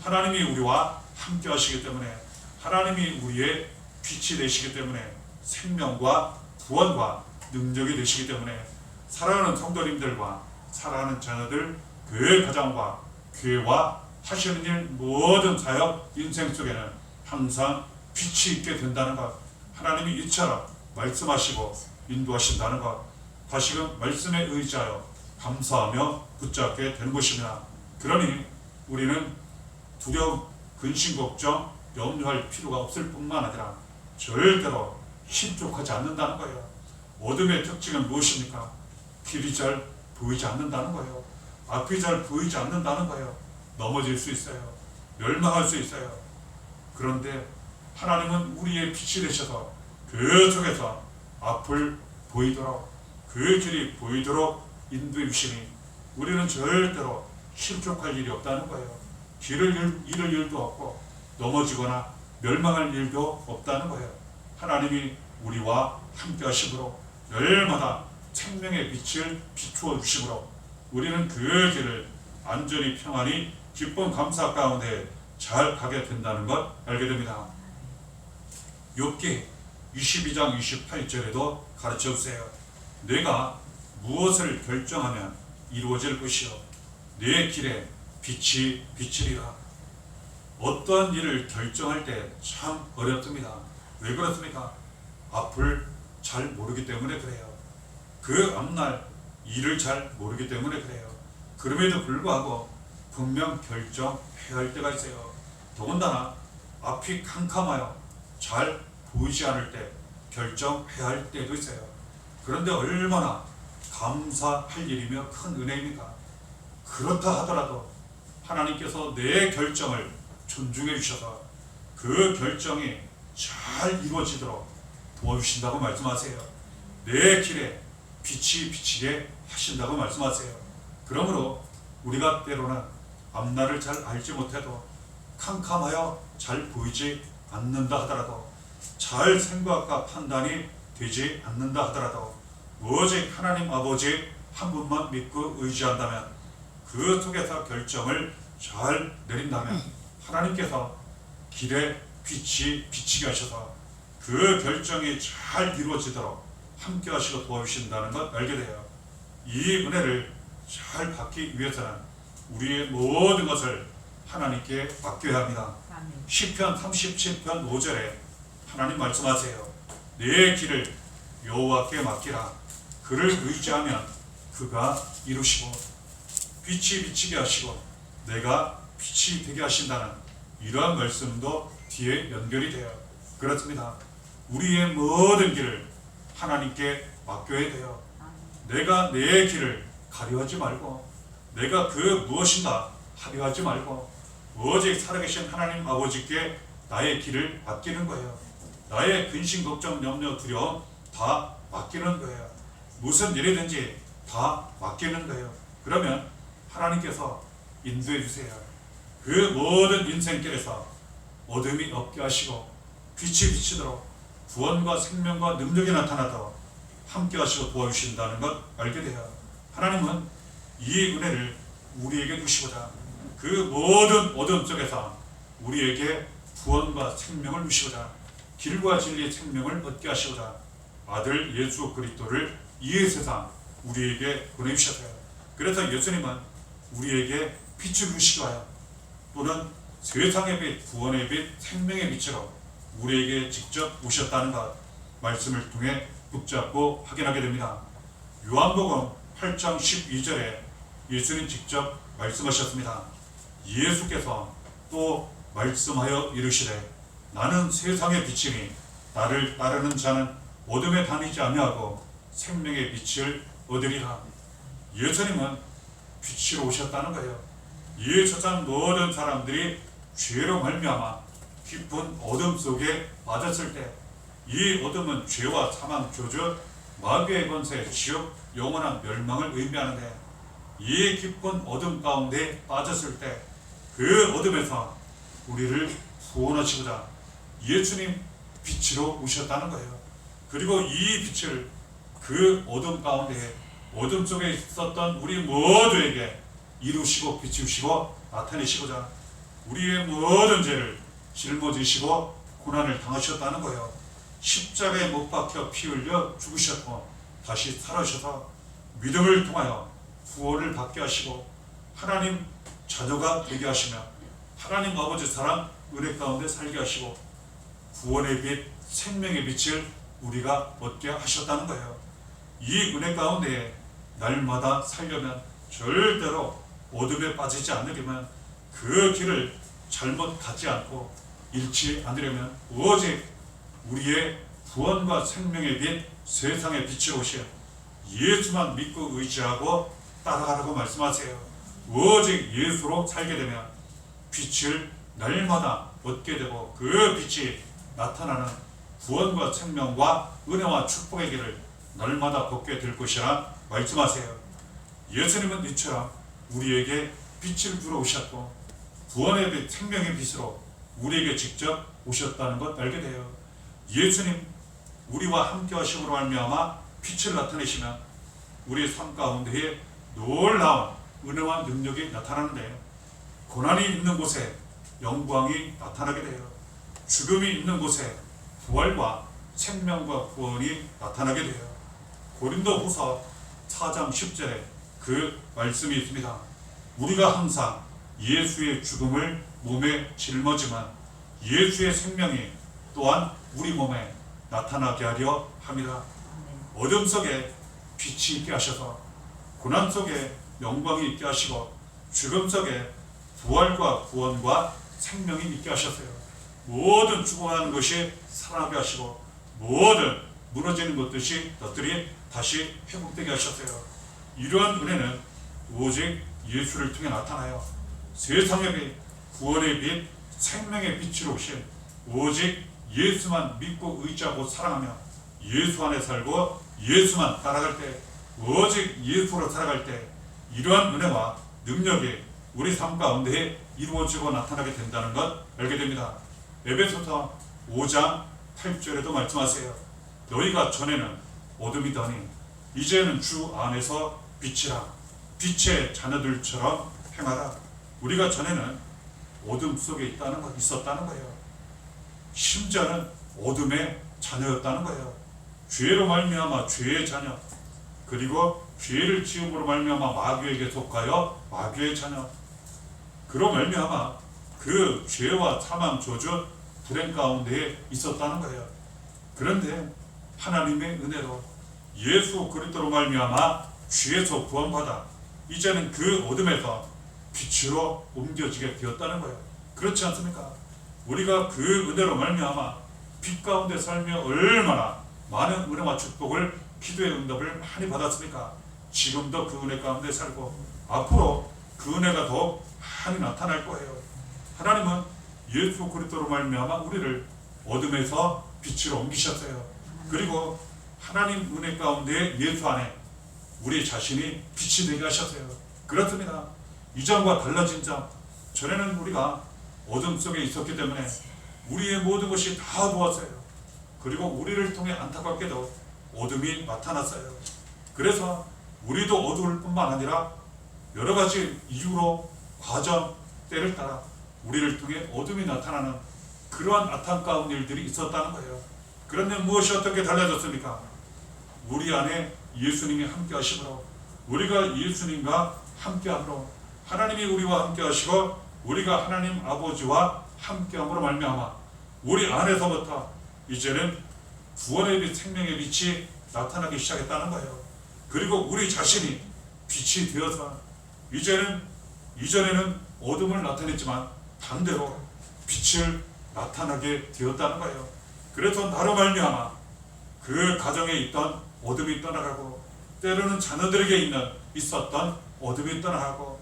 하나님이 우리와 함께 하시기 때문에, 하나님이 우리의 빛이 되시기 때문에, 생명과 구원과 능력이 되시기 때문에 사랑하는 성도님들과 사랑하는 자녀들, 교회 가정과 교회와 하시는 일 모든 사역 인생 속에는 항상 빛이 있게 된다는 것, 하나님이 이처럼 말씀하시고 인도하신다는 것, 다시금 말씀에 의지하여 감사하며 붙잡게 되는 것입니다. 그러니 우리는 두려움, 근심, 걱정, 염려할 필요가 없을 뿐만 아니라 절대로 실족하지 않는다는 거예요. 어둠의 특징은 무엇입니까? 길이 잘 보이지 않는다는 거예요. 앞이 잘 보이지 않는다는 거예요. 넘어질 수 있어요. 멸망할 수 있어요. 그런데 하나님은 우리의 빛이 되셔서 그 속에서 앞을 보이도록, 그 길이 보이도록 인도해 주시니 우리는 절대로 실족할 일이 없다는 거예요. 길을 잃을 일도 없고 넘어지거나 멸망할 일도 없다는 거예요. 하나님이 우리와 함께 하심으로 날마다 생명의 빛을 비추어 주심으로 우리는 그 길을 안전히 평안히 기쁨 감사 가운데 잘 가게 된다는 것 알게 됩니다. 욥기 22장 28절에도 가르쳐 주세요. 내가 무엇을 결정하면 이루어질 것이요 내 길에 빛이 비치리라. 어떠한 일을 결정할 때 참 어렵습니다. 왜 그렇습니까? 앞을 잘 모르기 때문에 그래요. 그 앞날 일을 잘 모르기 때문에 그래요. 그럼에도 불구하고 분명 결정해야 할 때가 있어요. 더군다나 앞이 캄캄하여 잘 보이지 않을 때 결정해야 할 때도 있어요. 그런데 얼마나 감사할 일이며 큰 은혜입니까? 그렇다 하더라도 하나님께서 내 결정을 존중해 주셔서 그 결정이 잘 이루어지도록 도와주신다고 말씀하세요. 내 길에 빛이 비치게 하신다고 말씀하세요. 그러므로 우리가 때로는 앞날을 잘 알지 못해도 캄캄하여 잘 보이지 않는다 하더라도, 잘 생각과 판단이 되지 않는다 하더라도 오직 하나님 아버지 한 분만 믿고 의지한다면, 그 속에서 결정을 잘 내린다면 하나님께서 길에 빛이 비치게 하셔서 그 결정이 잘 이루어지도록 함께 하시고 도와주신다는 것 알게 돼요. 이 은혜를 잘 받기 위해서는 우리의 모든 것을 하나님께 맡겨야 합니다. 시편 37편 5절에 하나님 말씀하세요. 내 길을 여호와께 맡기라. 그를 의지하면 그가 이루시고 빛이 비치게 하시고 내가 빛이 되게 하신다는 이러한 말씀도 뒤에 연결이 돼요. 그렇습니다. 우리의 모든 길을 하나님께 맡겨야 돼요. 내가 내 길을 가려하지 말고, 내가 그 무엇인가 하려하지 말고 오직 살아계신 하나님 아버지께 나의 길을 맡기는 거예요. 나의 근심, 걱정, 염려, 두려움 다 맡기는 거예요. 무슨 일이든지 다 맡기는 거예요. 그러면 하나님께서 인도해 주세요. 그 모든 인생길에서 어둠이 없게 하시고 빛이 비치도록 구원과 생명과 능력이 나타나도록 함께 하시고 도와주신다는 것 알게 돼요. 하나님은 이 은혜를 우리에게 주시고자 그 모든 어둠 속에서 우리에게 구원과 생명을 주시고자 길과 진리의 생명을 얻게 하시고자 아들 예수 그리스도를 이 세상 우리에게 보내주셨어요. 그래서 예수님은 우리에게 빛을 주시기 위하여 또는 세상의 빛, 구원의 빛, 생명의 빛으로 우리에게 직접 오셨다는 것 말씀을 통해 붙잡고 확인하게 됩니다. 요한복음 8장 12절에 예수님 직접 말씀하셨습니다. 예수께서 또 말씀하여 이르시되 나는 세상의 빛이니 나를 따르는 자는 어둠에 다니지 아니하고 생명의 빛을 얻으리라. 예수님은 빛으로 오셨다는 거예요. 이 세상 모든 사람들이 죄로 말미암아 깊은 어둠 속에 빠졌을 때 이 어둠은 죄와 사망, 저주, 마귀의 권세, 지옥, 영원한 멸망을 의미하는데 이 깊은 어둠 가운데 빠졌을 때 그 어둠에서 우리를 구원하시고자 예수님 빛으로 오셨다는 거예요. 그리고 이 빛을 그 어둠 가운데 어둠 속에 있었던 우리 모두에게 이루시고 비추시고 나타내시고자 우리의 모든 죄를 짊어지시고 고난을 당하셨다는 거예요. 십자가에 못 박혀 피 흘려 죽으셨고 다시 살아셔서 믿음을 통하여 구원을 받게 하시고 하나님 자녀가 되게 하시며 하나님 아버지 사랑 은혜 가운데 살게 하시고 구원의 빛, 생명의 빛을 우리가 얻게 하셨다는 거예요. 이 은혜 가운데 날마다 살려면 절대로 어둠에 빠지지 않으려면 그 길을 잘못 가지 않고 잃지 않으려면 오직 우리의 구원과 생명의 빛, 세상의 빛이 오신 예수만 믿고 의지하고 따라가라고 말씀하세요. 오직 예수로 살게 되면 빛을 날마다 얻게 되고 그 빛이 나타나는 구원과 생명과 은혜와 축복의 길을 날마다 걷게 될 것이라 말씀하세요. 예수님은 이처럼 우리에게 빛을 주러 오셨고 구원의 빛, 생명의 빛으로 우리에게 직접 오셨다는 것 알게 돼요. 예수님 우리와 함께 하심으로 말미암아 빛을 나타내시면 우리의 삶 가운데에 놀라운 은혜와 능력이 나타나는데 고난이 있는 곳에 영광이 나타나게 돼요. 죽음이 있는 곳에 부활과 생명과 구원이 나타나게 돼요. 고린도후서 4장 10절에 그 말씀이 있습니다. 우리가 항상 예수의 죽음을 몸에 짊어지만 예수의 생명이 또한 우리 몸에 나타나게 하려 합니다. 어둠 속에 빛이 있게 하셔서 고난 속에 영광이 있게 하시고 죽음 속에 부활과 구원과 생명이 있게 하셨어요. 모든 죽어가는 것이 살아나게 하시고 모든 무너지는 것들이 다시 회복되게 하셨어요. 이러한 은혜는 오직 예수를 통해 나타나요. 세상의 빛, 구원의 빛, 생명의 빛으로 오신 오직 예수만 믿고 의지하고 사랑하며 예수 안에 살고 예수만 따라갈 때 오직 예수로 살아갈 때 이러한 은혜와 능력이 우리 삶 가운데 이루어지고 나타나게 된다는 것 알게 됩니다. 에베소서 5장 8절에도 말씀하세요. 너희가 전에는 어둠이더니 이제는 주 안에서 빛이라 빛의 자녀들처럼 행하라. 우리가 전에는 어둠 속에 있었다는 거예요. 심지어는 어둠의 자녀였다는 거예요. 죄로 말미암아 죄의 자녀, 그리고 죄를 지음으로 말미암아 마귀에게 속하여 마귀의 자녀. 그로 말미암아 그 죄와 사망, 저주, 불행 가운데에 있었다는 거예요. 그런데 하나님의 은혜로 예수 그리스도로 말미암아 죄에서 구원받아 이제는 그 어둠에서 빛으로 옮겨지게 되었다는 거예요. 그렇지 않습니까? 우리가 그 은혜로 말미암아 빛 가운데 살며 얼마나 많은 은혜와 축복을, 기도의 응답을 많이 받았습니까? 지금도 그 은혜 가운데 살고 앞으로 그 은혜가 더 많이 나타날 거예요. 하나님은 예수 그리스도로 말미암아 우리를 어둠에서 빛으로 옮기셨어요. 그리고 하나님 은혜 가운데 예수 안에 우리 자신이 빛이 되게 하셨어요. 그렇습니다. 이전과 달라진 점, 전에는 우리가 어둠 속에 있었기 때문에 우리의 모든 것이 다 보았어요. 그리고 우리를 통해 안타깝게도 어둠이 나타났어요. 그래서 우리도 어두울 뿐만 아니라 여러 가지 이유로 과정, 때를 따라 우리를 통해 어둠이 나타나는 그러한 안타까운 일들이 있었다는 거예요. 그런데 무엇이 어떻게 달라졌습니까? 우리 안에 예수님이 함께 하심으로, 우리가 예수님과 함께 함으로, 하나님이 우리와 함께 하시고 우리가 하나님 아버지와 함께 함으로 말미암아 우리 안에서부터 이제는 구원의 빛, 생명의 빛이 나타나기 시작했다는 거예요. 그리고 우리 자신이 빛이 되어서 이전에는 어둠을 나타냈지만 반대로 빛을 나타나게 되었다는 거예요. 그래서 나로 말미암아 그 가정에 있던 어둠이 떠나가고, 때로는 자녀들에게 있었던 어둠이 떠나가고,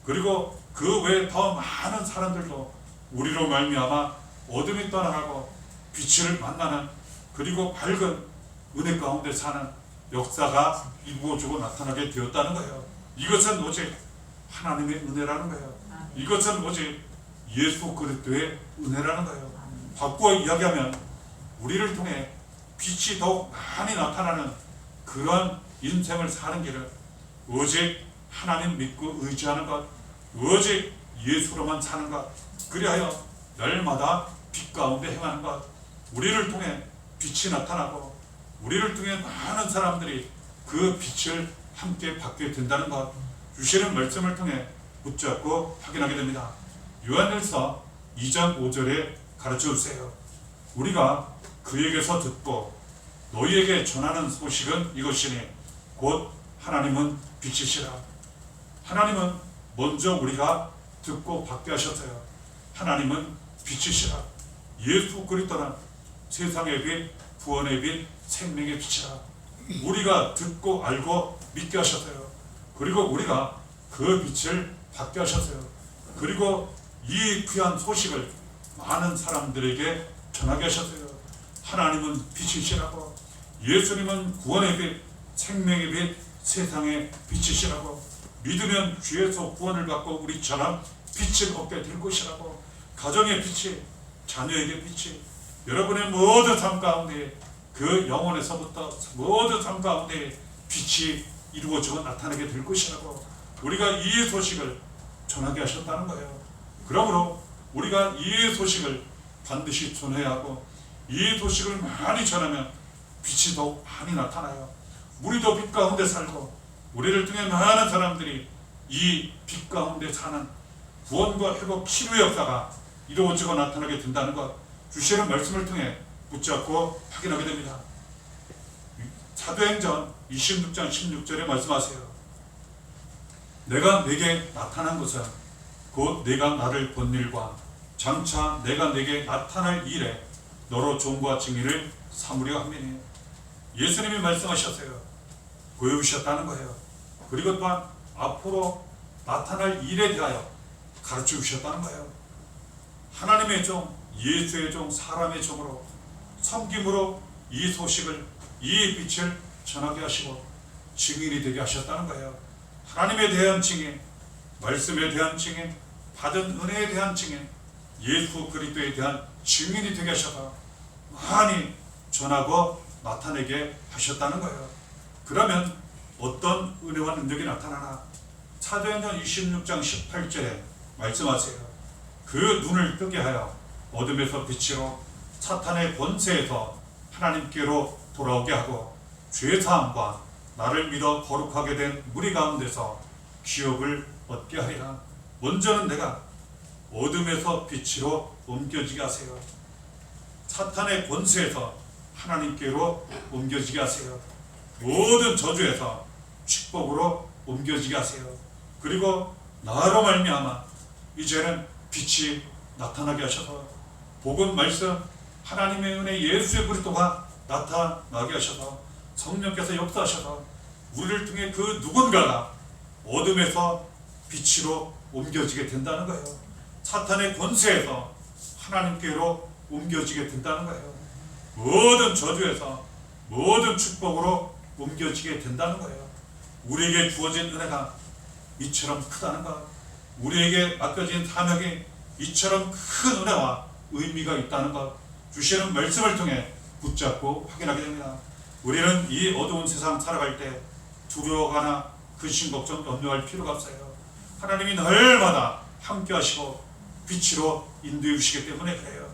그리고 그 외에 더 많은 사람들도 우리로 말미암아 어둠이 떠나가고 빛을 만나는, 그리고 밝은 은혜 가운데 사는 역사가 이루어지고 나타나게 되었다는 거예요. 이것은 오직 하나님의 은혜라는 거예요. 이것은 오직 예수 그리스도의 은혜라는 거예요. 바꾸어 이야기하면 우리를 통해 빛이 더욱 많이 나타나는 그런 인생을 사는 길은 오직 하나님 믿고 의지하는 것, 오직 예수로만 사는 것, 그리하여 날마다 빛 가운데 행하는 것, 우리를 통해 빛이 나타나고 우리를 통해 많은 사람들이 그 빛을 함께 받게 된다는 것, 주시는 말씀을 통해 붙잡고 확인하게 됩니다. 요한일서 2장 5절에 가르쳐 주세요. 우리가 그에게서 듣고 너희에게 전하는 소식은 이것이니 곧 하나님은 빛이시라. 하나님은 먼저 우리가 듣고 받게 하셨어요. 하나님은 빛이시라. 예수 그리스도는 세상의 빛, 구원의 빛, 생명의 빛이라. 우리가 듣고 알고 믿게 하셨어요. 그리고 우리가 그 빛을 받게 하셨어요. 그리고 이 귀한 소식을 많은 사람들에게 전하게 하셨어요. 하나님은 빛이시라고, 예수님은 구원의 빛, 생명의 빛, 세상의 빛이시라고, 믿으면 주에서 구원을 받고 우리처럼 빛을 얻게 될 것이라고, 가정의 빛이, 자녀에게 빛이, 여러분의 모든 삶 가운데, 그 영혼에서부터 모든 삶 가운데 빛이 이루어지고 나타나게 될 것이라고, 우리가 이 소식을 전하게 하셨다는 거예요. 그러므로 우리가 이 소식을 반드시 전해야 하고, 이 소식을 많이 전하면 빛이 더욱 많이 나타나요. 우리도 빛 가운데 살고 우리를 통해 많은 사람들이 이 빛 가운데 사는 구원과 회복, 치료의 역사가 이루어지고 나타나게 된다는 것, 주시는 말씀을 통해 붙잡고 확인하게 됩니다. 사도행전 26장 16절에 말씀하세요. 내가 내게 나타난 것은 곧 내가 나를 본 일과 장차 내가 내게 나타날 일에 너로 종과 증인을 삼으려 함이니. 예수님이 말씀하셨어요. 보여주셨다는 거예요. 그리고 또한 앞으로 나타날 일에 대하여 가르쳐 주셨다는 거예요. 하나님의 종, 예수의 종, 사람의 종으로 섬김으로 이 소식을, 이 빛을 전하게 하시고 증인이 되게 하셨다는 거예요. 하나님에 대한 증인, 말씀에 대한 증인, 받은 은혜에 대한 증인, 예수 그리스도에 대한 증인이 되게 하셔서 많이 전하고 나타내게 하셨다는 거예요. 그러면 어떤 은혜와 능력이 나타나나? 사도행전 26장 18절에 말씀하세요. 그 눈을 뜨게 하여 어둠에서 빛으로 사탄의 권세에서 하나님께로 돌아오게 하고 죄사함과 나를 믿어 거룩하게 된 무리 가운데서 기업을 얻게 하리라. 먼저는 내가 어둠에서 빛으로 옮겨지게 하세요. 사탄의 권세에서 하나님께로 옮겨지게 하세요. 모든 저주에서 축복으로 옮겨지게 하세요. 그리고 나로 말미암아 이제는 빛이 나타나게 하셔서 복음 말씀, 하나님의 은혜, 예수의 그리스도가 나타나게 하셔서 성령께서 역사하셔서 우리를 통해 그 누군가가 어둠에서 빛으로 옮겨지게 된다는 거예요. 사탄의 권세에서 하나님께로 옮겨지게 된다는 거예요. 모든 저주에서 모든 축복으로 옮겨지게 된다는 거예요. 우리에게 주어진 은혜가 이처럼 크다는 것, 우리에게 맡겨진 사명이 이처럼 큰 은혜와 의미가 있다는 것, 주시는 말씀을 통해 붙잡고 확인하게 됩니다. 우리는 이 어두운 세상 살아갈 때 두려워하거나 근심 걱정 염려할 필요가 없어요. 하나님이 날마다 함께 하시고 빛으로 인도해 주시기 때문에 그래요.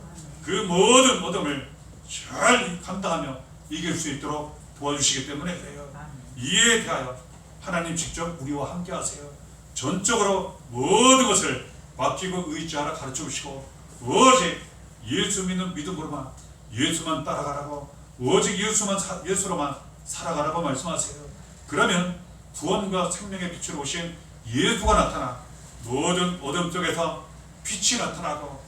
그 모든 어둠을 잘 감당하며 이길 수 있도록 도와주시기 때문에 그래요. 이에 대하여 하나님 직접 우리와 함께 하세요. 전적으로 모든 것을 맡기고 의지하라 가르쳐 주시고 오직 예수 믿는 믿음으로만 예수만 따라가라고 오직 예수로만 살아가라고 말씀하세요. 그러면 구원과 생명의 빛으로 오신 예수가 나타나 모든 어둠 속에서 빛이 나타나고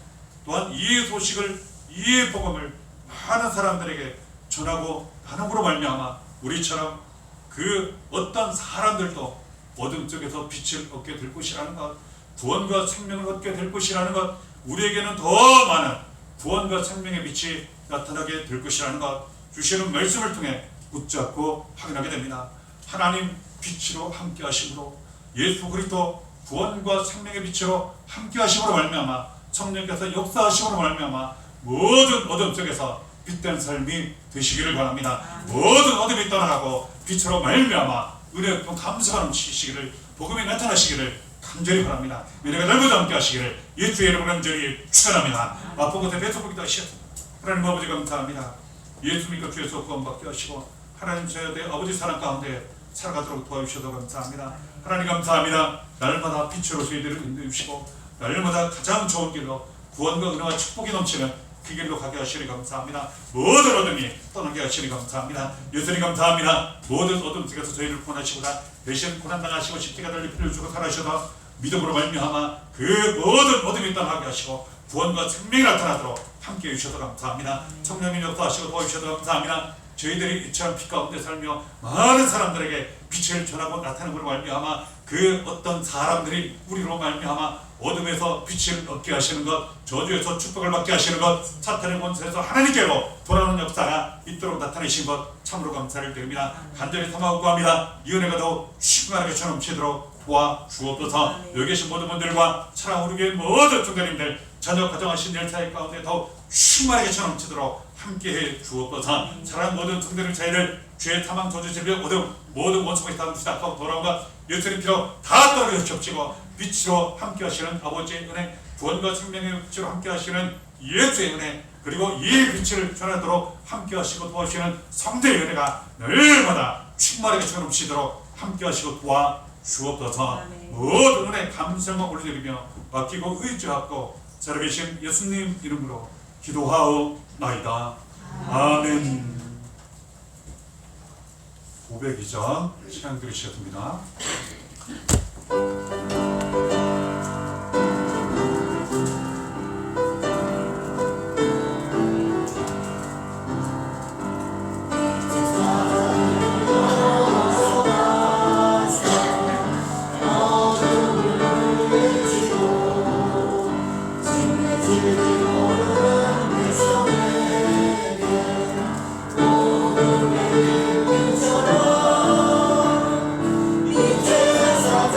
또한 이의 소식을 이의 복음을 많은 사람들에게 전하고 나눔으로 말미암아 우리처럼 그 어떤 사람들도 어둠 속에서 빛을 얻게 될 것이라는 것, 구원과 생명을 얻게 될 것이라는 것, 우리에게는 더 많은 구원과 생명의 빛이 나타나게 될 것이라는 것, 주시는 말씀을 통해 붙잡고 확인하게 됩니다. 하나님 빛으로 함께 하심으로 예수 그리스도 구원과 생명의 빛으로 함께 하심으로 말미암아 성령께서 역사하심으로 말미암아 모든 어둠 속에서 빛된 삶이 되시기를 바랍니다. 모든 어둠이 떠나가고 빛으로 말미암아 은혜의 감사가 넘치시기를 복음이 나타나시기를 간절히 바랍니다. 은혜가 날마다 함께 하시기를 예수의 이름으로 간절히 축원합니다. 아픈 곳에 배속하기도 하시옵소서. 하나님 아버지 감사합니다. 예수 믿고 주에서 구원받게 하시고 하나님 저의 아버지 사랑 가운데 살아가도록 도와주셔서 감사합니다. 하나님 감사합니다. 날마다 빛으로 저희들을 인도해 주시고 날마다 가장 좋은 길로 구원과 은혜와 축복이 넘치는 그 길로 가게 하시니 감사합니다. 모든 어둠이 떠나게 하시니 감사합니다. 예수님 감사합니다. 모든 어둠 속에서 저희를 구원하시고자 대신 고난당하시고 십자가 달리 피를 주고 살아셔서 믿음으로 말미암아 그 모든 어둠이 떠나게 하시고 구원과 생명이 나타나도록 함께해 주셔서 감사합니다. 성령님 역사하시고 도와주셔서 감사합니다. 저희들이 이처럼 빛 가운데 살며 많은 사람들에게 빛을 전하고 나타남으로 말미암아 그 어떤 사람들이 우리로 말미암아 어둠에서 빛을 얻게 하시는 것, 저주에서 축복을 받게 하시는 것, 사탄의 권세에서 하나님께로 돌아오는 역사가 있도록 나타내신 것 참으로 감사를 드립니다. 간절히 삼하고 구합니다. 이 은혜가 더 충만하게 넘치도록 도와주옵소서. 여기 계신 모든 분들과 사랑 우리 교회 모든 종교님들 자녀 가정하신 일사의 가운데 더 충만하게 넘치도록 함께해 주옵소서. 사랑 모든 성도들 자유를 죄 사망 저주 질병 어둠 모든 원수가 있다는 시작하고 돌아온 것 예수님 피로 다 떨어져 겹치고 빛으로 함께 하시는 아버지의 은혜, 구원과 생명의 빛으로 함께 하시는 예수의 은혜, 그리고 이 빛을 전하도록 함께 하시고 도와주시는 성도의 은혜가 날마다 충만하게 넘치도록 함께 하시고 도와주옵소서. 모든 은혜 감사와 올려드리며 맡기고 의지하고 살아계신 예수님 이름으로 기도하옵나이다. 아멘. 고백이자 시간 드리셨습니다. 빛에서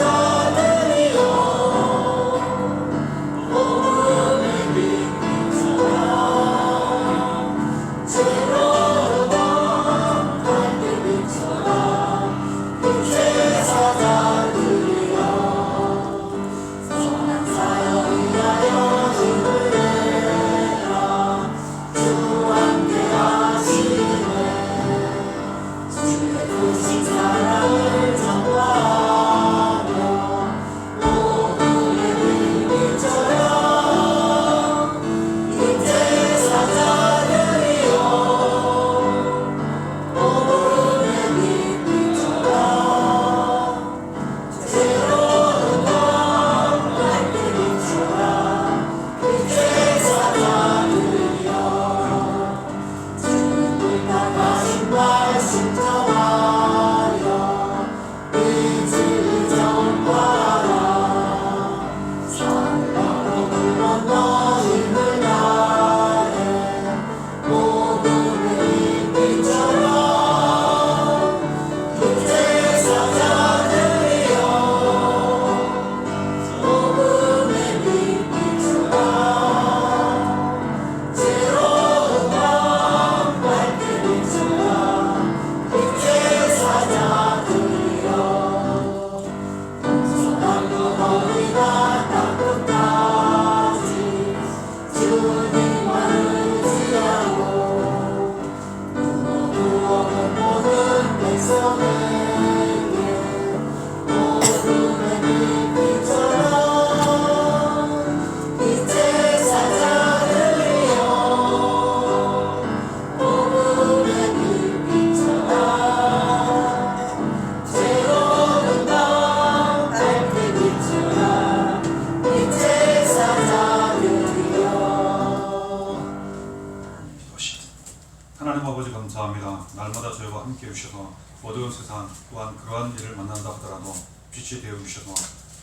함께 해주셔서 어두운 세상 또한 그러한 일을 만난다 하더라도 빛이 되어 주셔서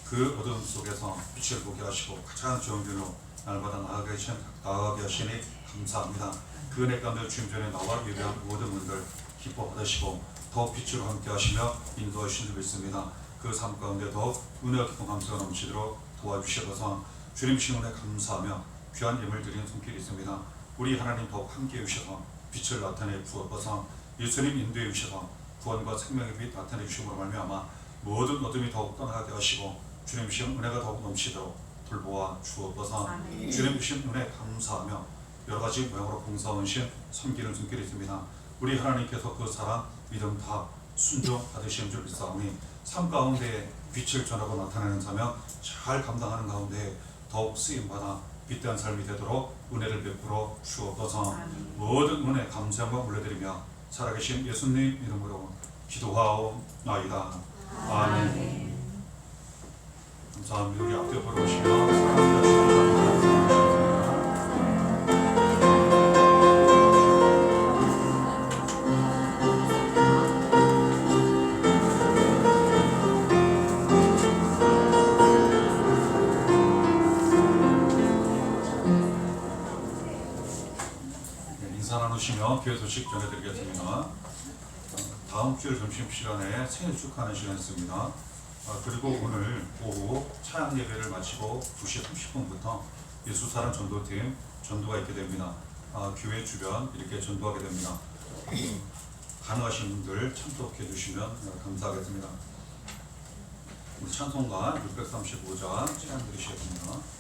그 어두움 속에서 빛을 보게 하시고 가장 좋은 길로 날마다 나아가게 하시니 감사합니다. 그 은혜 가운데 주님 전에 나와 예배한 모든 분들 기뻐 받으시고 더 빛으로 함께 하시며 인도하신 줄 믿습니다. 그 삶 가운데 더 은혜와 기쁨 감사가 넘치도록 도와주셔서 주님 신원에 감사하며 귀한 예물 드리는 손길이 있습니다. 우리 하나님 더욱 함께 해주셔서 빛을 나타내 부어서 예수님 인도해 주셔서 구원과 생명의 빛 나타내 주심으로 말미암아 모든 어둠이 더욱 떠나게 하시고 주님 주신 은혜가 더욱 넘치도록 돌보아 주옵소서. 주님 주신 은혜 감사하며 여러 가지 모양으로 봉사하신 섬기는 손길이 있습니다. 우리 하나님께서 그 사랑 믿음 다 순종 받으시는 줄 믿사오니 삶 가운데 빛을 전하고 나타내는 사명 잘 감당하는 가운데 더욱 쓰임받아 빛대한 삶이 되도록 은혜를 베풀어 주옵소서. 모든 은혜 감사함과 올려드리며 살아계신 예수님 이름으로 기도하옵나이다. 아멘. 감사합니다. 우리 앞뒤 걸어오시며 사랑합니다. 인사 나누시며 교회 소식 전해드리겠습니다. 다음 주일 점심시간에 생일 축하하는 시간이었습니다. 그리고 오늘 오후 차양 예배를 마치고 2시 30분부터 예수사랑 전도팀 전도가 있게 됩니다. 교회 주변 이렇게 전도하게 됩니다. 가능하신 분들 참석해 주시면 감사하겠습니다. 우리 찬송가 635장 찬양 드리시겠습니다.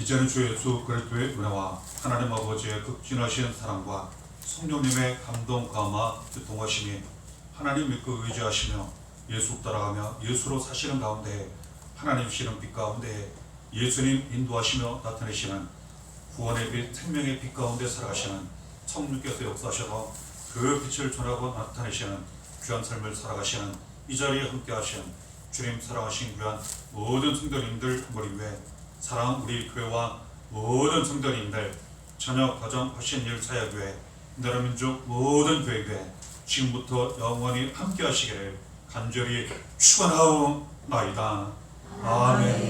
이제는 주 예수 그리스도의 은혜와 하나님 아버지의 극진하신 사랑과 성령님의 감동 감화 교통하심이 하나님 믿고 의지하시며 예수 따라가며 예수로 사시는 가운데 하나님 시는 빛 가운데 예수님 인도하시며 나타내시는 구원의 빛 생명의 빛 가운데 살아가시는 성령께서 역사하셔서 그 빛을 전하고 나타내시는 귀한 삶을 살아가시는 이 자리에 함께 하시는 주님 사랑하신 귀한 모든 성도님들 머리 위에 사랑 우리 교회와 모든 성도님들 자녀 가정 하신 일 사역교회 나라 민족 모든 교회에 지금부터 영원히 함께 하시기를 간절히 축원하옵나이다. 아멘.